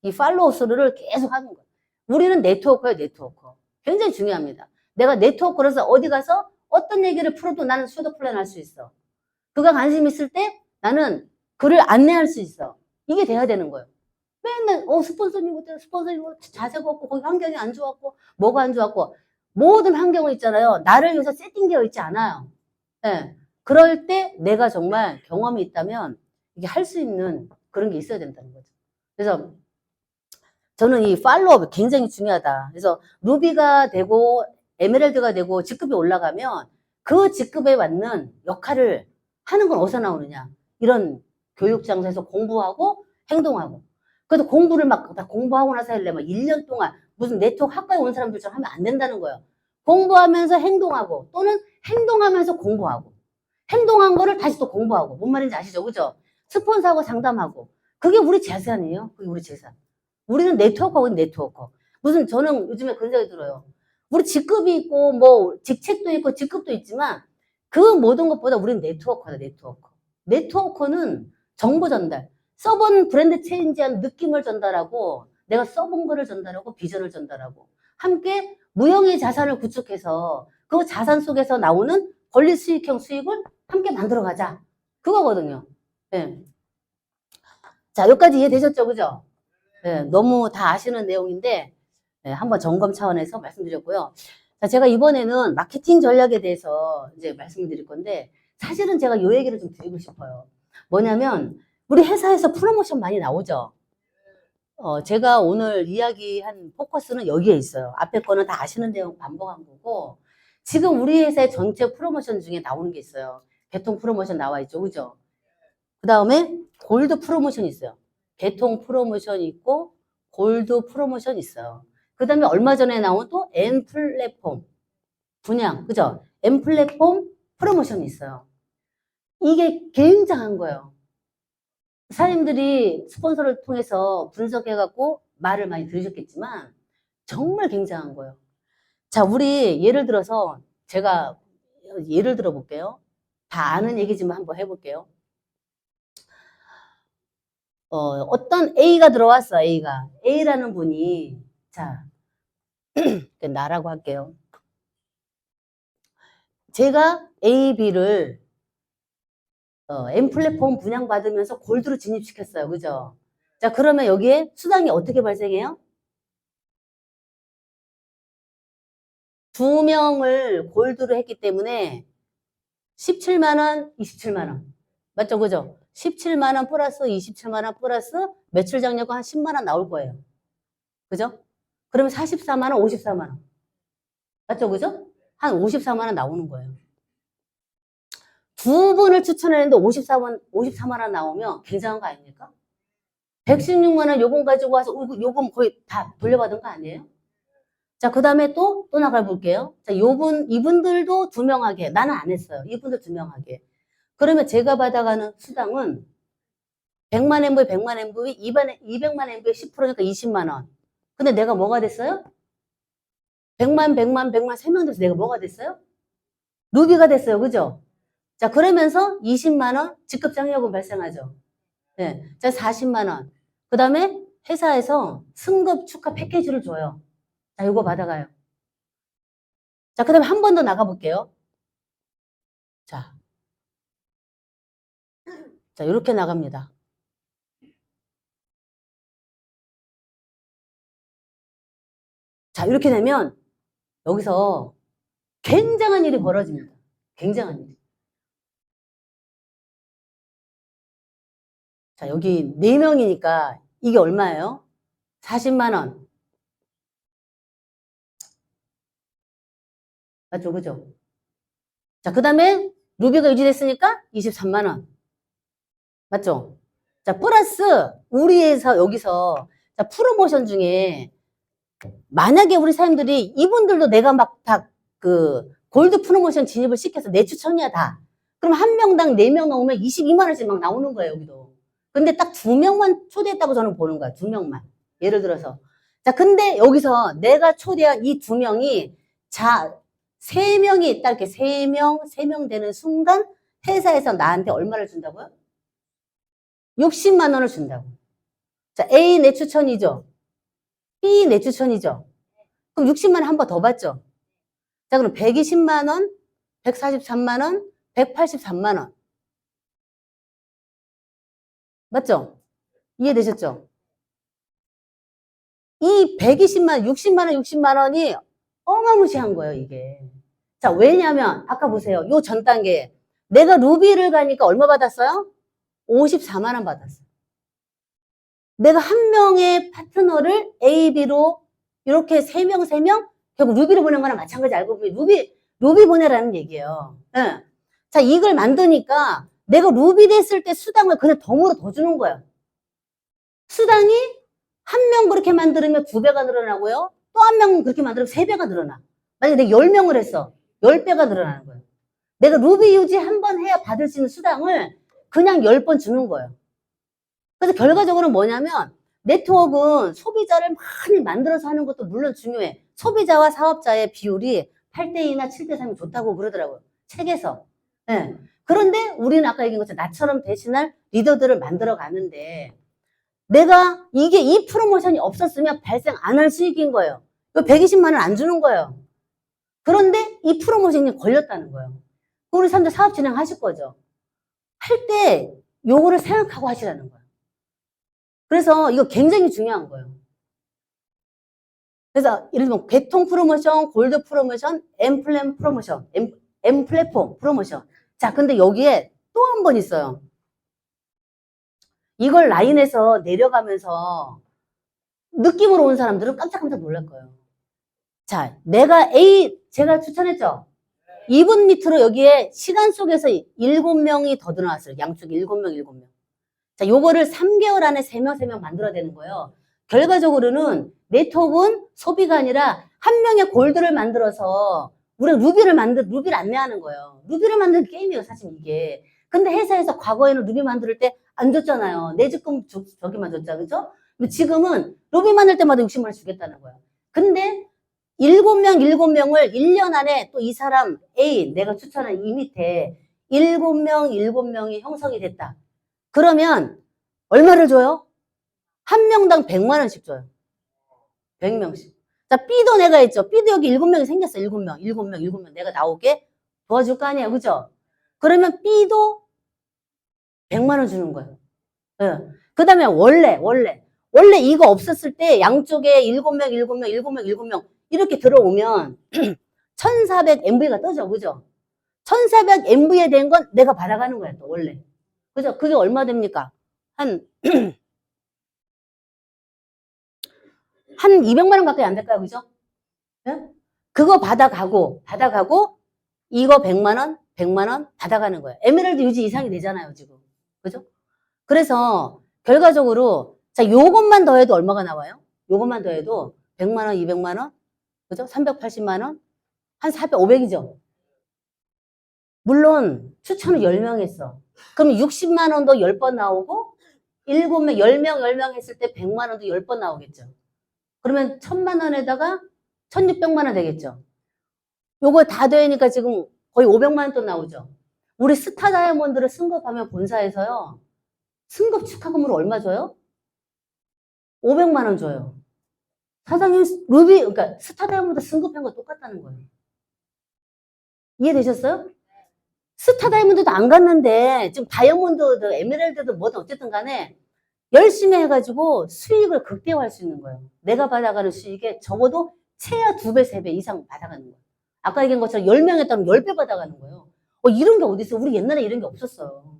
이 팔로우 스루를 계속 하는 거예요. 우리는 네트워커예요. 네트워커. 굉장히 중요합니다. 내가 네트워커로서 어디 가서 어떤 얘기를 풀어도 나는 수도 플랜 할 수 있어. 그가 관심 있을 때 나는 그를 안내할 수 있어. 이게 돼야 되는 거예요. 맨날 스폰서님 자세가 없고 거기 환경이 안 좋았고 뭐가 안 좋았고 모든 환경은 있잖아요. 나를 위해서 세팅되어 있지 않아요. 네. 그럴 때 내가 정말 경험이 있다면 이게 할 수 있는 그런 게 있어야 된다는 거죠. 그래서 저는 이 팔로업 굉장히 중요하다. 그래서 루비가 되고 에메랄드가 되고 직급이 올라가면 그 직급에 맞는 역할을 하는 건 어디서 나오느냐. 이런 교육 장소에서 공부하고 행동하고. 그래도 공부를 다 공부하고 나서 할래. 막 1년 동안 무슨 네트워크 학과에 온 사람들처럼 하면 안 된다는 거예요. 공부하면서 행동하고 또는 행동하면서 공부하고. 행동한 거를 다시 또 공부하고. 뭔 말인지 아시죠? 그죠? 스폰서하고 상담하고. 그게 우리 재산이에요. 그게 우리 재산. 우리는 네트워커고 네트워커. 무슨 저는 요즘에 그런 생각이 들어요. 우리 직급이 있고 뭐 직책도 있고 직급도 있지만 그 모든 것보다 우리는 네트워커다. 네트워커. 네트워커는 정보 전달. 써본 브랜드 체인지한 느낌을 전달하고 내가 써본 거를 전달하고 비전을 전달하고 함께 무형의 자산을 구축해서 그 자산 속에서 나오는 권리 수익형 수익을 함께 만들어가자. 그거거든요. 네. 자, 여기까지 이해되셨죠? 그죠? 네, 너무 다 아시는 내용인데 네, 한번 점검 차원에서 말씀드렸고요. 자, 제가 이번에는 마케팅 전략에 대해서 이제 말씀을 드릴 건데 사실은 제가 이 얘기를 좀 드리고 싶어요. 뭐냐면 우리 회사에서 프로모션 많이 나오죠. 제가 오늘 이야기한 포커스는 여기에 있어요. 앞에 거는 다 아시는 내용 반복한 거고 지금 우리 회사의 전체 프로모션 중에 나오는 게 있어요. 개통 프로모션 나와 있죠. 그죠? 그 다음에 골드 프로모션이 있어요. 개통 프로모션이 있고 골드 프로모션이 있어요. 그 다음에 얼마 전에 나온 또 N 플랫폼 분양, 그죠? N 플랫폼 프로모션이 있어요. 이게 굉장한 거예요. 사장님들이 스폰서를 통해서 분석해갖고 말을 많이 들으셨겠지만 정말 굉장한 거예요. 자, 우리 예를 들어서 제가 예를 들어 볼게요. 다 아는 얘기지만 한번 해볼게요. 어떤 A가 들어왔어, A가. A라는 분이, 자, 나라고 할게요. 제가 A, B를 M 플랫폼 분양받으면서 골드로 진입시켰어요. 그죠? 자, 그러면 여기에 수당이 어떻게 발생해요? 2명을 골드로 했기 때문에 17만원, 27만원. 맞죠? 그죠? 17만원 플러스 27만원 플러스 매출 장려금 한 10만원 나올 거예요. 그죠? 그러면 44만원, 54만원. 맞죠? 그죠? 한 54만원 나오는 거예요. 두 분을 추천했는데 54만원 나오면 굉장한 거 아닙니까? 116만원 요금 가지고 와서 요금 거의 다 돌려받은 거 아니에요? 자, 그 다음에 또 나가볼게요. 자, 이분들도 2명 하게. 나는 안 했어요. 이분들 2명 하게. 그러면 제가 받아가는 수당은 100만 MV, 100만 MV, 200만 MV에 10%니까 20만원. 근데 내가 뭐가 됐어요? 100만, 100만, 100만 3명 돼서 내가 뭐가 됐어요? 루비가 됐어요. 그죠? 자, 그러면서 20만원 직급장려금 발생하죠. 네. 자, 40만원. 그 다음에 회사에서 승급 축하 패키지를 줘요. 자, 이거 받아가요. 자, 그 다음에 한 번 더 나가볼게요. 자, 이렇게 나갑니다. 자, 이렇게 되면 여기서 굉장한 일이 벌어집니다. 굉장한 일이. 자, 여기 4명이니까 이게 얼마예요? 40만원. 맞죠? 그죠? 자, 그 다음에 루비가 유지됐으니까 23만원. 맞죠? 자, 플러스 우리 회사 여기서 자, 프로모션 중에 만약에 우리 사람들이 이분들도 내가 막 다 골드 프로모션 진입을 시켜서 내 추천이야 다. 그럼 한 명당 4명 나오면 22만원씩 막 나오는 거예요, 여기도. 근데 딱 2명만 초대했다고 저는 보는 거야, 2명만. 예를 들어서. 자, 근데 여기서 내가 초대한 이 2명이 자, 3명이 딱 이렇게 3명 되는 순간 회사에서 나한테 얼마를 준다고요? 60만 원을 준다고. 자, A 내 추천이죠. B 내 추천이죠. 그럼 60만 원 한 번 더 받죠. 자, 그럼 120만 원, 143만 원, 183만 원. 맞죠? 이해되셨죠? 이 120만, 60만 원, 60만 원이 어마무시한 거예요, 이게. 자, 왜냐면 아까 보세요. 요 전 단계에 내가 루비를 가니까 얼마 받았어요? 54만 원 받았어요. 내가 한 명의 파트너를 A, B로 이렇게 3명 결국 루비를 보낸 거랑 마찬가지. 알고 보면 루비 보내라는 얘기예요. 네. 자, 이걸 만드니까 내가 루비 됐을 때 수당을 그냥 덤으로 더 주는 거예요. 수당이 한 명 그렇게 만들면 2배가 늘어나고요. 또 한 명 그렇게 만들면 3배가 늘어나. 만약에 내가 10명을 했어. 10배가 늘어나는 거예요. 내가 루비 유지 한 번 해야 받을 수 있는 수당을 그냥 10번 주는 거예요. 그래서 결과적으로 뭐냐면 네트워크는 소비자를 많이 만들어서 하는 것도 물론 중요해. 소비자와 사업자의 비율이 8대2나 7대3이 좋다고 그러더라고요. 책에서. 네. 그런데 우리는 아까 얘기한 것처럼 나처럼 대신할 리더들을 만들어 가는데 내가 이 프로모션이 없었으면 발생 안 할 수익인 거예요. 120만 원 안 주는 거예요. 그런데 이 프로모션이 걸렸다는 거예요. 우리 사람들 사업 진행하실 거죠. 할 때 요거를 생각하고 하시라는 거예요. 그래서 이거 굉장히 중요한 거예요. 그래서 예를 들면 개통 프로모션, 골드 프로모션, M 프로모션, M 플랫폼 프로모션. 자, 근데 여기에 또 한 번 있어요. 이걸 라인에서 내려가면서 느낌으로 온 사람들은 깜짝깜짝 놀랄 거예요. 자, 제가 추천했죠? 2분 밑으로 여기에 시간 속에서 7명이 더 늘어났어요. 양쪽에 7명, 7명. 자, 요거를 3개월 안에 3명, 3명 만들어야 되는 거예요. 결과적으로는 네트워크는 소비가 아니라 한 명의 골드를 만들어서 우리가 루비를 안내하는 거예요. 루비를 만드는 게임이에요, 사실 이게. 근데 회사에서 과거에는 루비 만들 때 안 줬잖아요. 내 적금 저기만 줬잖아, 그죠? 근데 지금은 루비 만들 때마다 60만 원 주겠다는 거예요. 근데 7명을 1년 안에 또 이 사람 A, 내가 추천한 이 밑에 7명이 형성이 됐다. 그러면 얼마를 줘요? 한 명당 100만 원씩 줘요. 100명씩. 자, B도 내가 했죠. B도 여기 7명이 생겼어. 7명. 내가 나오게 도와줄 거 아니에요. 그죠? 그러면 B도 100만 원 주는 거예요. 예. 그 다음에 원래 이거 없었을 때 양쪽에 7명 이렇게 들어오면 1400MV가 떠져. 그죠? 1400MV에 된 건 내가 받아가는 거야. 또 원래. 그죠? 그게 얼마 됩니까? 한 200만 원 가까이 안 될까요? 그죠? 예? 그거 받아가고, 이거 100만 원 받아가는 거예요. 에메랄드 유지 이상이 되잖아요, 지금. 그죠? 그래서, 결과적으로, 자, 요것만 더해도 얼마가 나와요? 요것만 더해도 100만 원, 200만 원, 그죠? 380만 원, 한 400, 500이죠? 물론, 추천을 10명 했어. 그럼 60만 원도 10번 나오고, 7명, 10명 했을 때 100만 원도 10번 나오겠죠. 그러면 1000만 원에다가 1600만 원 되겠죠. 요거 다 되니까 지금 거의 500만 원 또 나오죠. 우리 스타 다이아몬드를 승급하면 본사에서요. 승급 축하금으로 얼마 줘요? 500만 원 줘요. 사장님 그러니까 스타 다이아몬드 승급한 거 똑같다는 거예요. 이해되셨어요? 스타 다이아몬드도 안 갔는데 지금 다이아몬드도 에메랄드도 뭐든 어쨌든 간에 열심히 해가지고 수익을 극대화할 수 있는 거예요. 내가 받아가는 수익에 적어도 최하 2배, 3배 이상 받아가는 거예요. 아까 얘기한 것처럼 10명 했다면 10배 받아가는 거예요. 이런 게 어디 있어? 우리 옛날에 이런 게 없었어요.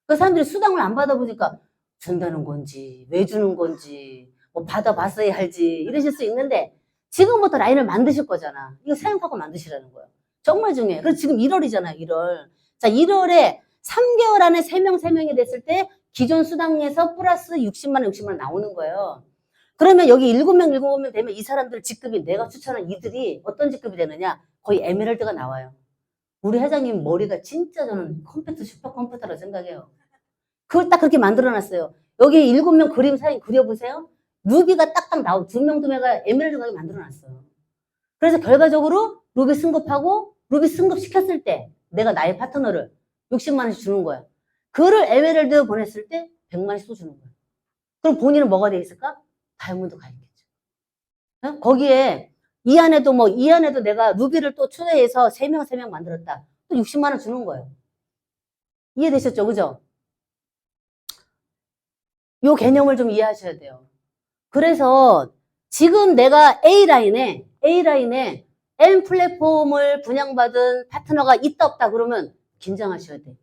그 사람들이 수당을 안 받아보니까 준다는 건지, 왜 주는 건지, 뭐 받아봤어야 할지 이러실 수 있는데 지금부터 라인을 만드실 거잖아. 이거 생각하고 만드시라는 거예요. 정말 중요해요. 그래서 지금 1월이잖아요, 1월. 자, 1월에 3개월 안에 3명이 됐을 때 기존 수당에서 플러스 60만 원 나오는 거예요. 그러면 여기 7명 되면 이 사람들 직급이 내가 추천한 이들이 어떤 직급이 되느냐? 거의 에메랄드가 나와요. 우리 회장님 머리가 진짜 저는 슈퍼컴퓨터라고 생각해요. 그걸 딱 그렇게 만들어놨어요. 여기 7명 그림 사진 그려보세요. 루비가 딱딱 나오고 2명 에메랄드가 만들어놨어요. 그래서 결과적으로 루비 승급하고 루비 승급시켰을 때 내가 나의 파트너를 60만 원씩 주는 거야. 그를 에메랄드 보냈을 때 100만 원씩 또 주는 거야. 그럼 본인은 뭐가 돼 있을까? 다이아몬드 가 있겠죠. 어? 거기에 이 안에도 내가 루비를 또 초대해서 3명 만들었다. 또 60만 원 주는 거예요. 이해되셨죠? 그죠? 요 개념을 좀 이해하셔야 돼요. 그래서 지금 내가 A라인에 M 플랫폼을 분양받은 파트너가 있다 없다 그러면 긴장하셔야 돼.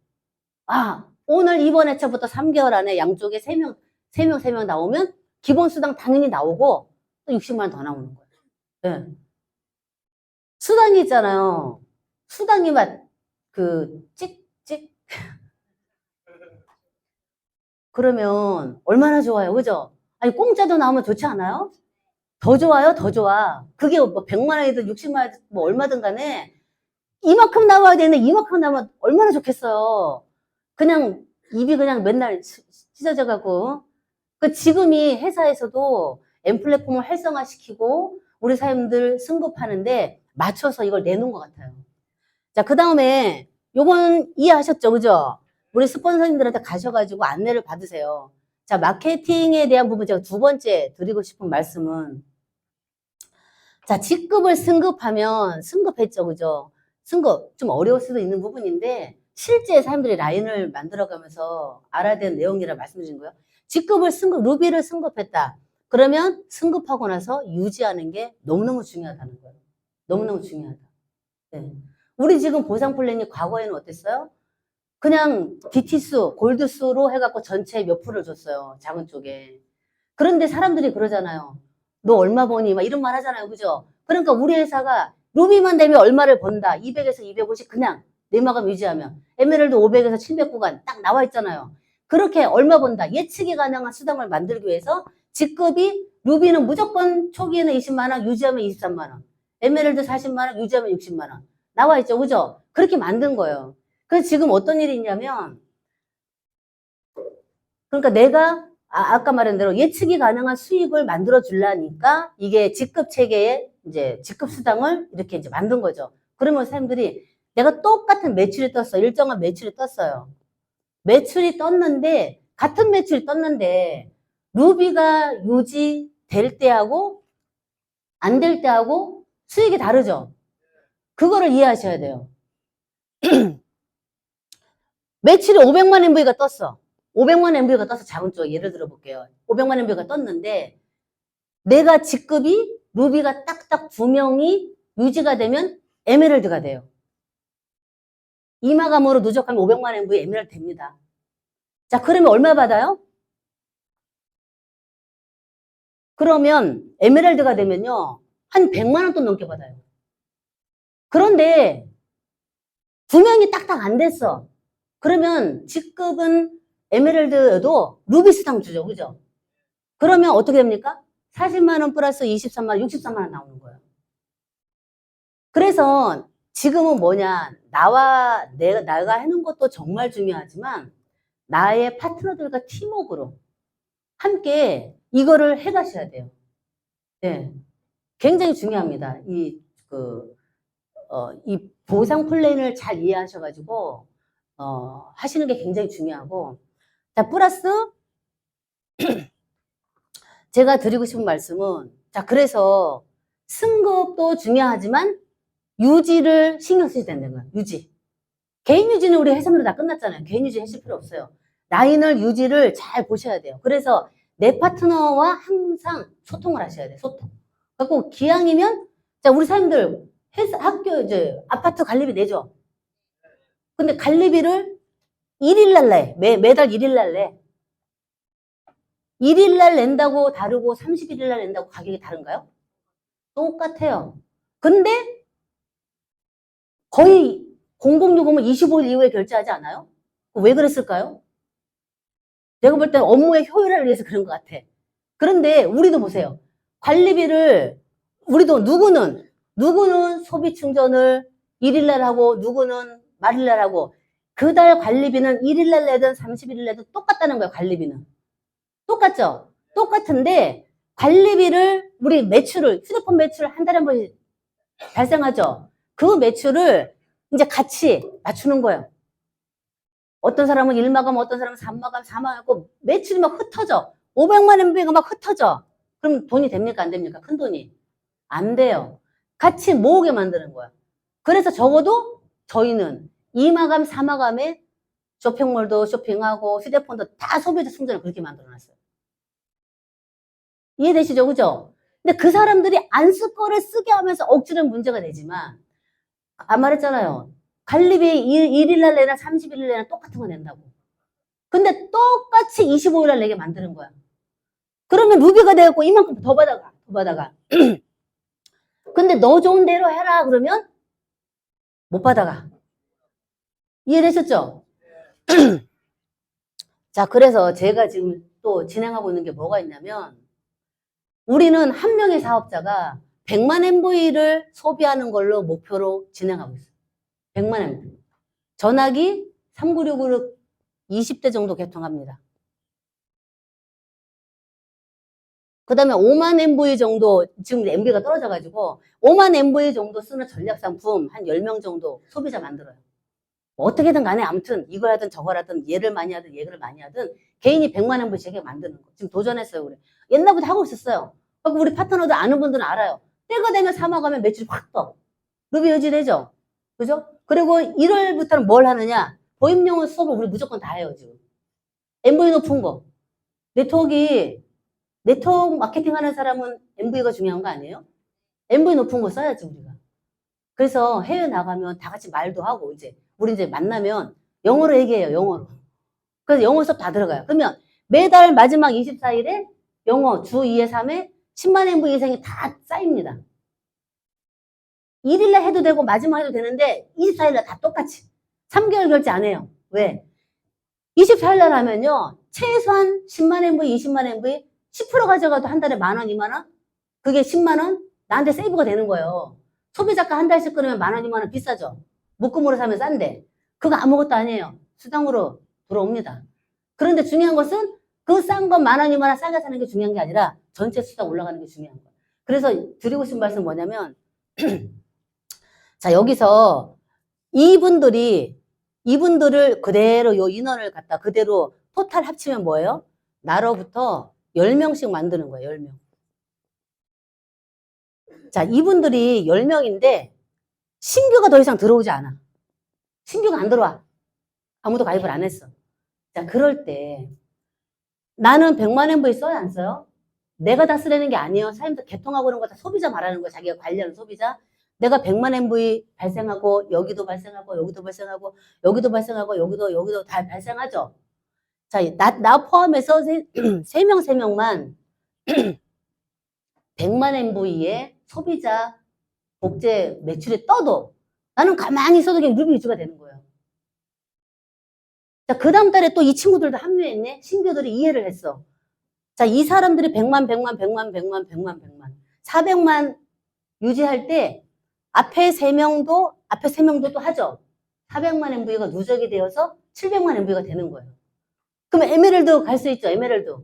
오늘 이번 회차부터 3개월 안에 양쪽에 3명 나오면 기본 수당 당연히 나오고 또 60만 원 더 나오는 거예요. 네. 수당이 있잖아요. 수당이 찍찍 그러면 얼마나 좋아요. 그죠? 아니 공짜도 나오면 좋지 않아요? 더 좋아요. 더 좋아. 그게 뭐 100만 원이든 60만 원이든 뭐 얼마든 간에 이만큼 나와야 되는데 이만큼 나오면 얼마나 좋겠어요. 그냥 입이 그냥 맨날 찢어져 가고 지금이 회사에서도 M 플랫폼을 활성화시키고 우리 사람들 승급하는데 맞춰서 이걸 내놓은 것 같아요. 자, 그 다음에 요건 이해하셨죠? 그죠? 우리 스폰서님들한테 가셔가지고 안내를 받으세요. 자, 마케팅에 대한 부분 제가 두 번째 드리고 싶은 말씀은 자, 직급을 승급했죠. 그죠? 승급 좀 어려울 수도 있는 부분인데 실제 사람들이 라인을 만들어가면서 알아야 되는 내용이라 말씀드린 거예요. 루비를 승급했다. 그러면 승급하고 나서 유지하는 게 너무너무 중요하다는 거예요. 너무너무 중요하다. 네. 우리 지금 보상 플랜이 과거에는 어땠어요? 그냥 DT수, 골드수로 해갖고 전체 몇 프로를 줬어요. 작은 쪽에. 그런데 사람들이 그러잖아요. 너 얼마 버니? 막 이런 말 하잖아요. 그죠? 그러니까 우리 회사가 루비만 되면 얼마를 번다. 200에서 250 그냥 내마감 유지하면. 에메랄드 500에서 700 구간 딱 나와 있잖아요. 그렇게 얼마 번다. 예측이 가능한 수당을 만들기 위해서 직급이 루비는 무조건 초기에는 20만 원, 유지하면 23만 원. 에메랄드 40만 원, 유지하면 60만 원. 나와 있죠. 그죠? 그렇게 만든 거예요. 그래서 지금 어떤 일이 있냐면 그러니까 내가 아까 말한 대로 예측이 가능한 수익을 만들어 주려니까 이게 직급 체계에 이제 직급 수당을 이렇게 이제 만든 거죠. 그러면 사람들이 내가 똑같은 매출이 떴어. 일정한 매출이 떴어요. 매출이 떴는데 같은 매출이 떴는데 루비가 유지될 때하고 안 될 때하고 수익이 다르죠. 그거를 이해하셔야 돼요. 매출이 500만 MV가 떴어. 500만 MV가 떠서 작은 쪽 예를 들어 볼게요. 500만 MV가 떴는데 내가 직급이 루비가 딱딱 2명이 유지가 되면 에메랄드가 돼요. 이마감으로 누적하면 500만 MV 에메랄드 됩니다. 자, 그러면 얼마 받아요? 그러면 에메랄드가 되면요. 한 100만 원 돈 넘게 받아요. 그런데 2명이 딱딱 안 됐어. 그러면 직급은 에메랄드도 루비 수당 주죠. 그죠? 그러면 어떻게 됩니까? 40만 원 플러스 23만 원, 63만 원 나오는 거예요. 그래서 지금은 뭐냐? 내가 하는 것도 정말 중요하지만 나의 파트너들과 팀워크로 함께 이거를 해가셔야 돼요. 네. 굉장히 중요합니다. 이 보상 플랜을 잘 이해하셔가지고, 하시는 게 굉장히 중요하고. 자, 플러스, 제가 드리고 싶은 말씀은, 자, 그래서 승급도 중요하지만 유지를 신경 쓰셔야 된다는 거예요. 유지. 개인 유지는 우리 해산으로 다 끝났잖아요. 개인 유지 하실 필요 없어요. 라인을 유지를 잘 보셔야 돼요. 그래서 내 파트너와 항상 소통을 하셔야 돼요. 소통. 그래서 기왕이면, 자, 우리 사람들 학교 이제 아파트 관리비 내죠. 근데 관리비를 1일날 내. 매달 1일날 내. 1일날 낸다고 다르고 31일날 낸다고 가격이 다른가요? 똑같아요. 근데 거의 공공요금은 25일 이후에 결제하지 않아요? 왜 그랬을까요? 내가 볼 땐 업무의 효율화를 위해서 그런 것 같아. 그런데 우리도 보세요. 관리비를 우리도 누구는 소비 충전을 1일날 하고 누구는 말일날 하고 그달 관리비는 1일날 내든 31일 내든 똑같다는 거예요. 관리비는. 똑같죠? 똑같은데 관리비를 우리 매출을 휴대폰 매출 한 달에 한 번씩 발생하죠? 그 매출을 이제 같이 맞추는 거예요. 어떤 사람은 1마감, 어떤 사람은 3마감, 4마감 하고 매출이 막 흩어져. 500만 MB가 막 흩어져. 그럼 돈이 됩니까? 안 됩니까? 큰 돈이. 안 돼요. 같이 모으게 만드는 거야. 그래서 적어도 저희는 2마감, 4마감에 쇼핑몰도 쇼핑하고 휴대폰도 다 소비자 충전을 그렇게 만들어놨어요. 이해되시죠? 그죠? 근데 그 사람들이 안 쓸 거를 쓰게 하면서 억지로 문제가 되지만 안 말했잖아요. 관리비 1일날 내나 31일 내나 똑같은 거 낸다고. 근데 똑같이 25일날 내게 만드는 거야. 그러면 루비가 돼갖고 이만큼 더 받아가. 근데 너 좋은 대로 해라 그러면 못 받아가. 이해되셨죠? 자, 그래서 제가 지금 또 진행하고 있는 게 뭐가 있냐면 우리는 한 명의 사업자가 100만 MV를 소비하는 걸로 목표로 진행하고 있어요. 100만 MV. 전화기 3966 20대 정도 개통합니다. 그 다음에 5만 MV 정도, 지금 MV가 떨어져가지고 5만 MV 정도 쓰는 전략상품 한 10명 정도 소비자 만들어요. 뭐 어떻게든 간에 아무튼 이걸 하든 저걸 하든 얘를 많이 하든 얘를 많이 하든 개인이 100만 MV씩 만드는 거. 지금 도전했어요. 우리. 옛날부터 하고 있었어요. 그리고 우리 파트너들 아는 분들은 알아요. 때가 되면 사막하면 매출이 확 떠. 루비 유지되죠? 그죠? 그리고 1월부터는 뭘 하느냐? 보임용어 수업을 우리 무조건 다 해요, 지금. MV 높은 거. 네트워크 마케팅 하는 사람은 MV가 중요한 거 아니에요? MV 높은 거 써야지, 우리가. 그래서 해외 나가면 다 같이 말도 하고, 우리 이제 만나면 영어로 얘기해요, 영어로. 그래서 영어 수업 다 들어가요. 그러면 매달 마지막 24일에 영어 주 2회 3회 10만 MV 이상이 다 쌓입니다. 1일날 해도 되고 마지막 해도 되는데 24일날 다 똑같이 3개월 결제 안 해요. 왜? 24일날 하면요. 최소한 10만 MV, 20만 MV 10% 가져가도 한 달에 10,000원, 20,000원? 그게 10만원? 나한테 세이브가 되는 거예요. 소비자가 한 달씩 끊으면 10,000원, 20,000원 비싸죠. 묶음으로 사면 싼데. 그거 아무것도 아니에요. 수당으로 들어옵니다. 그런데 중요한 것은 그 싼 건 10,000원, 20,000원 싸게 사는 게 중요한 게 아니라 전체 수당 올라가는 게 중요한 거예요. 그래서 드리고 싶은 말씀 뭐냐면 자, 여기서 이분들을 그대로 요 인원을 갖다 그대로 토탈 합치면 뭐예요? 나로부터 10명씩 만드는 거예요. 10명. 자, 이분들이 10명인데 신규가 더 이상 들어오지 않아. 신규가 안 들어와. 아무도 가입을 안 했어. 자, 그럴 때 나는 100만 MV 써요, 안 써요? 내가 다 쓰려는 게 아니에요. 사람들 개통하고 그런 거 다 소비자 말하는 거야. 자기가 관리하는 소비자. 내가 100만 MV 발생하고 여기도 발생하고 여기도 발생하고 여기도 발생하고 여기도 다 발생하죠. 자, 나 포함해서 3명만 100만 MV의 소비자 복제 매출이 떠도 나는 가만히 있어도 그냥 루비 유지가 되는 거예요. 자, 그 다음 달에 또 이 친구들도 합류했네. 신규들이 이해를 했어. 자, 이 사람들이 100만 400만 유지할 때 앞에 3명도 또 하죠. 400만 MV가 누적이 되어서 700만 MV가 되는 거예요. 그러면 에메랄드 갈 수 있죠. 에메랄드.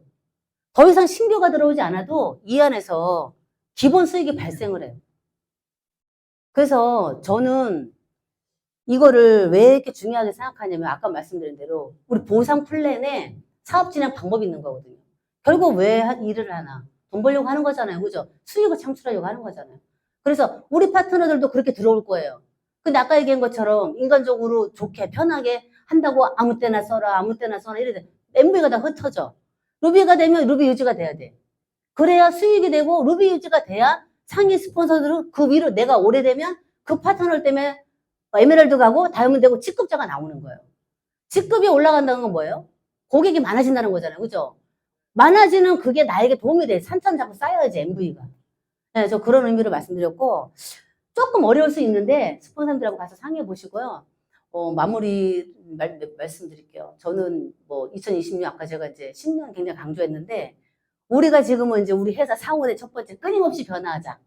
더 이상 신규가 들어오지 않아도 이 안에서 기본 수익이 발생을 해요. 그래서 저는 이거를 왜 이렇게 중요하게 생각하냐면 아까 말씀드린 대로 우리 보상 플랜에 사업 진행 방법이 있는 거거든요. 결국 왜 일을 하나? 돈 벌려고 하는 거잖아요. 그죠? 수익을 창출하려고 하는 거잖아요. 그래서 우리 파트너들도 그렇게 들어올 거예요. 근데 아까 얘기한 것처럼 인간적으로 좋게 편하게 한다고 아무 때나 써라 이래야 MV가 다 흩어져. 루비가 되면 루비 유지가 돼야 돼. 그래야 수익이 되고 루비 유지가 돼야 상위 스폰서들은 그 위로 내가 오래되면 그 파트너 때문에 에메랄드 가고 다이아몬드 되고 직급자가 나오는 거예요. 직급이 올라간다는 건 뭐예요? 고객이 많아진다는 거잖아요. 그죠? 많아지는 그게 나에게 도움이 돼. 산천 자꾸 쌓여야지 MV가. 네, 저 그런 의미로 말씀드렸고 조금 어려울 수 있는데 스폰서들하고 가서 상의해 보시고요. 마무리 말씀드릴게요. 저는 뭐 2026 아까 제가 이제 10년 굉장히 강조했는데 우리가 지금은 이제 우리 회사 사원의 첫 번째 끊임없이 변화하자.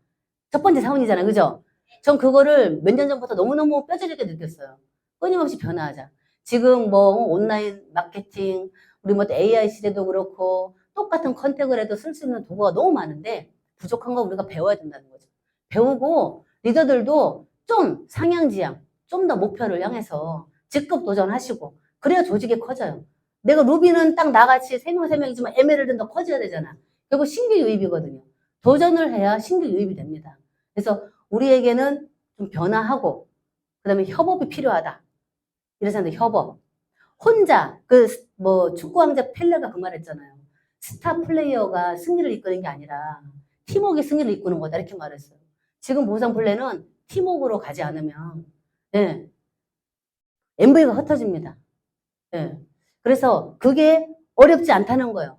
첫 번째 사원이잖아요. 그죠? 전 그거를 몇 년 전부터 너무너무 뼈저리게 느꼈어요. 끊임없이 변화하자. 지금 뭐 온라인 마케팅, 우리 뭐 AI 시대도 그렇고 똑같은 컨택을 해도 쓸 수 있는 도구가 너무 많은데 부족한 거 우리가 배워야 된다는 거죠. 배우고 리더들도 좀 상향지향, 좀 더 목표를 향해서 직급 도전하시고 그래야 조직이 커져요. 내가 루비는 딱 나같이 3명이지만 에메랄드는 더 커져야 되잖아. 결국 신규 유입이거든요. 도전을 해야 신규 유입이 됩니다. 그래서 우리에게는 좀 변화하고 그다음에 협업이 필요하다. 이래서 하는데 협업. 혼자 뭐 축구 왕자 펠레가 그 말했잖아요. 스타 플레이어가 승리를 이끄는 게 아니라 팀워크가 승리를 이끄는 거다 이렇게 말했어요. 지금 보상 플랜은 팀워크로 가지 않으면 예, MV가 흩어집니다. 예. 그래서 그게 어렵지 않다는 거예요.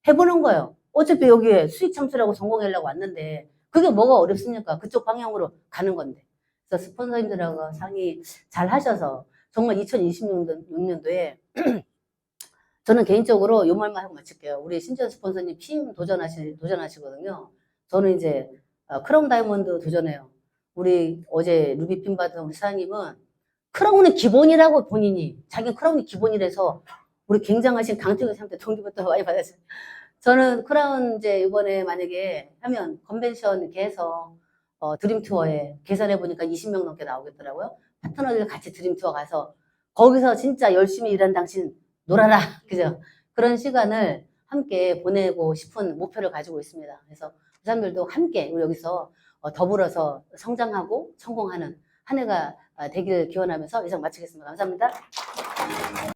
해보는 거예요. 어차피 여기에 수익 창출하고 성공하려고 왔는데 그게 뭐가 어렵습니까? 그쪽 방향으로 가는 건데. 그래서 스폰서님들하고 상의 잘 하셔서 정말 2026년도에 저는 개인적으로 요 말만 하고 마칠게요. 우리 신지연 스폰서님 PM 도전하시거든요. 저는 이제 크라운 다이아몬드 도전해요. 우리 어제 루비핀 받은 우리 사장님은 크라운은 기본이라고 본인이 자기 크라운이 기본이라서 우리 굉장하신 강태규 선생님한테 동기부터 많이 받았어요. 저는 크라운 이제 이번에 만약에 하면 컨벤션 이렇게 해서 드림 투어에 계산해 보니까 20명 넘게 나오겠더라고요. 파트너들 같이 드림 투어 가서 거기서 진짜 열심히 일한 당신 놀아라. 그죠? 그런 시간을 함께 보내고 싶은 목표를 가지고 있습니다. 그래서 그 사람들도 함께 우리 여기서 더불어서 성장하고 성공하는 한 해가 되기를 기원하면서 이상 마치겠습니다. 감사합니다.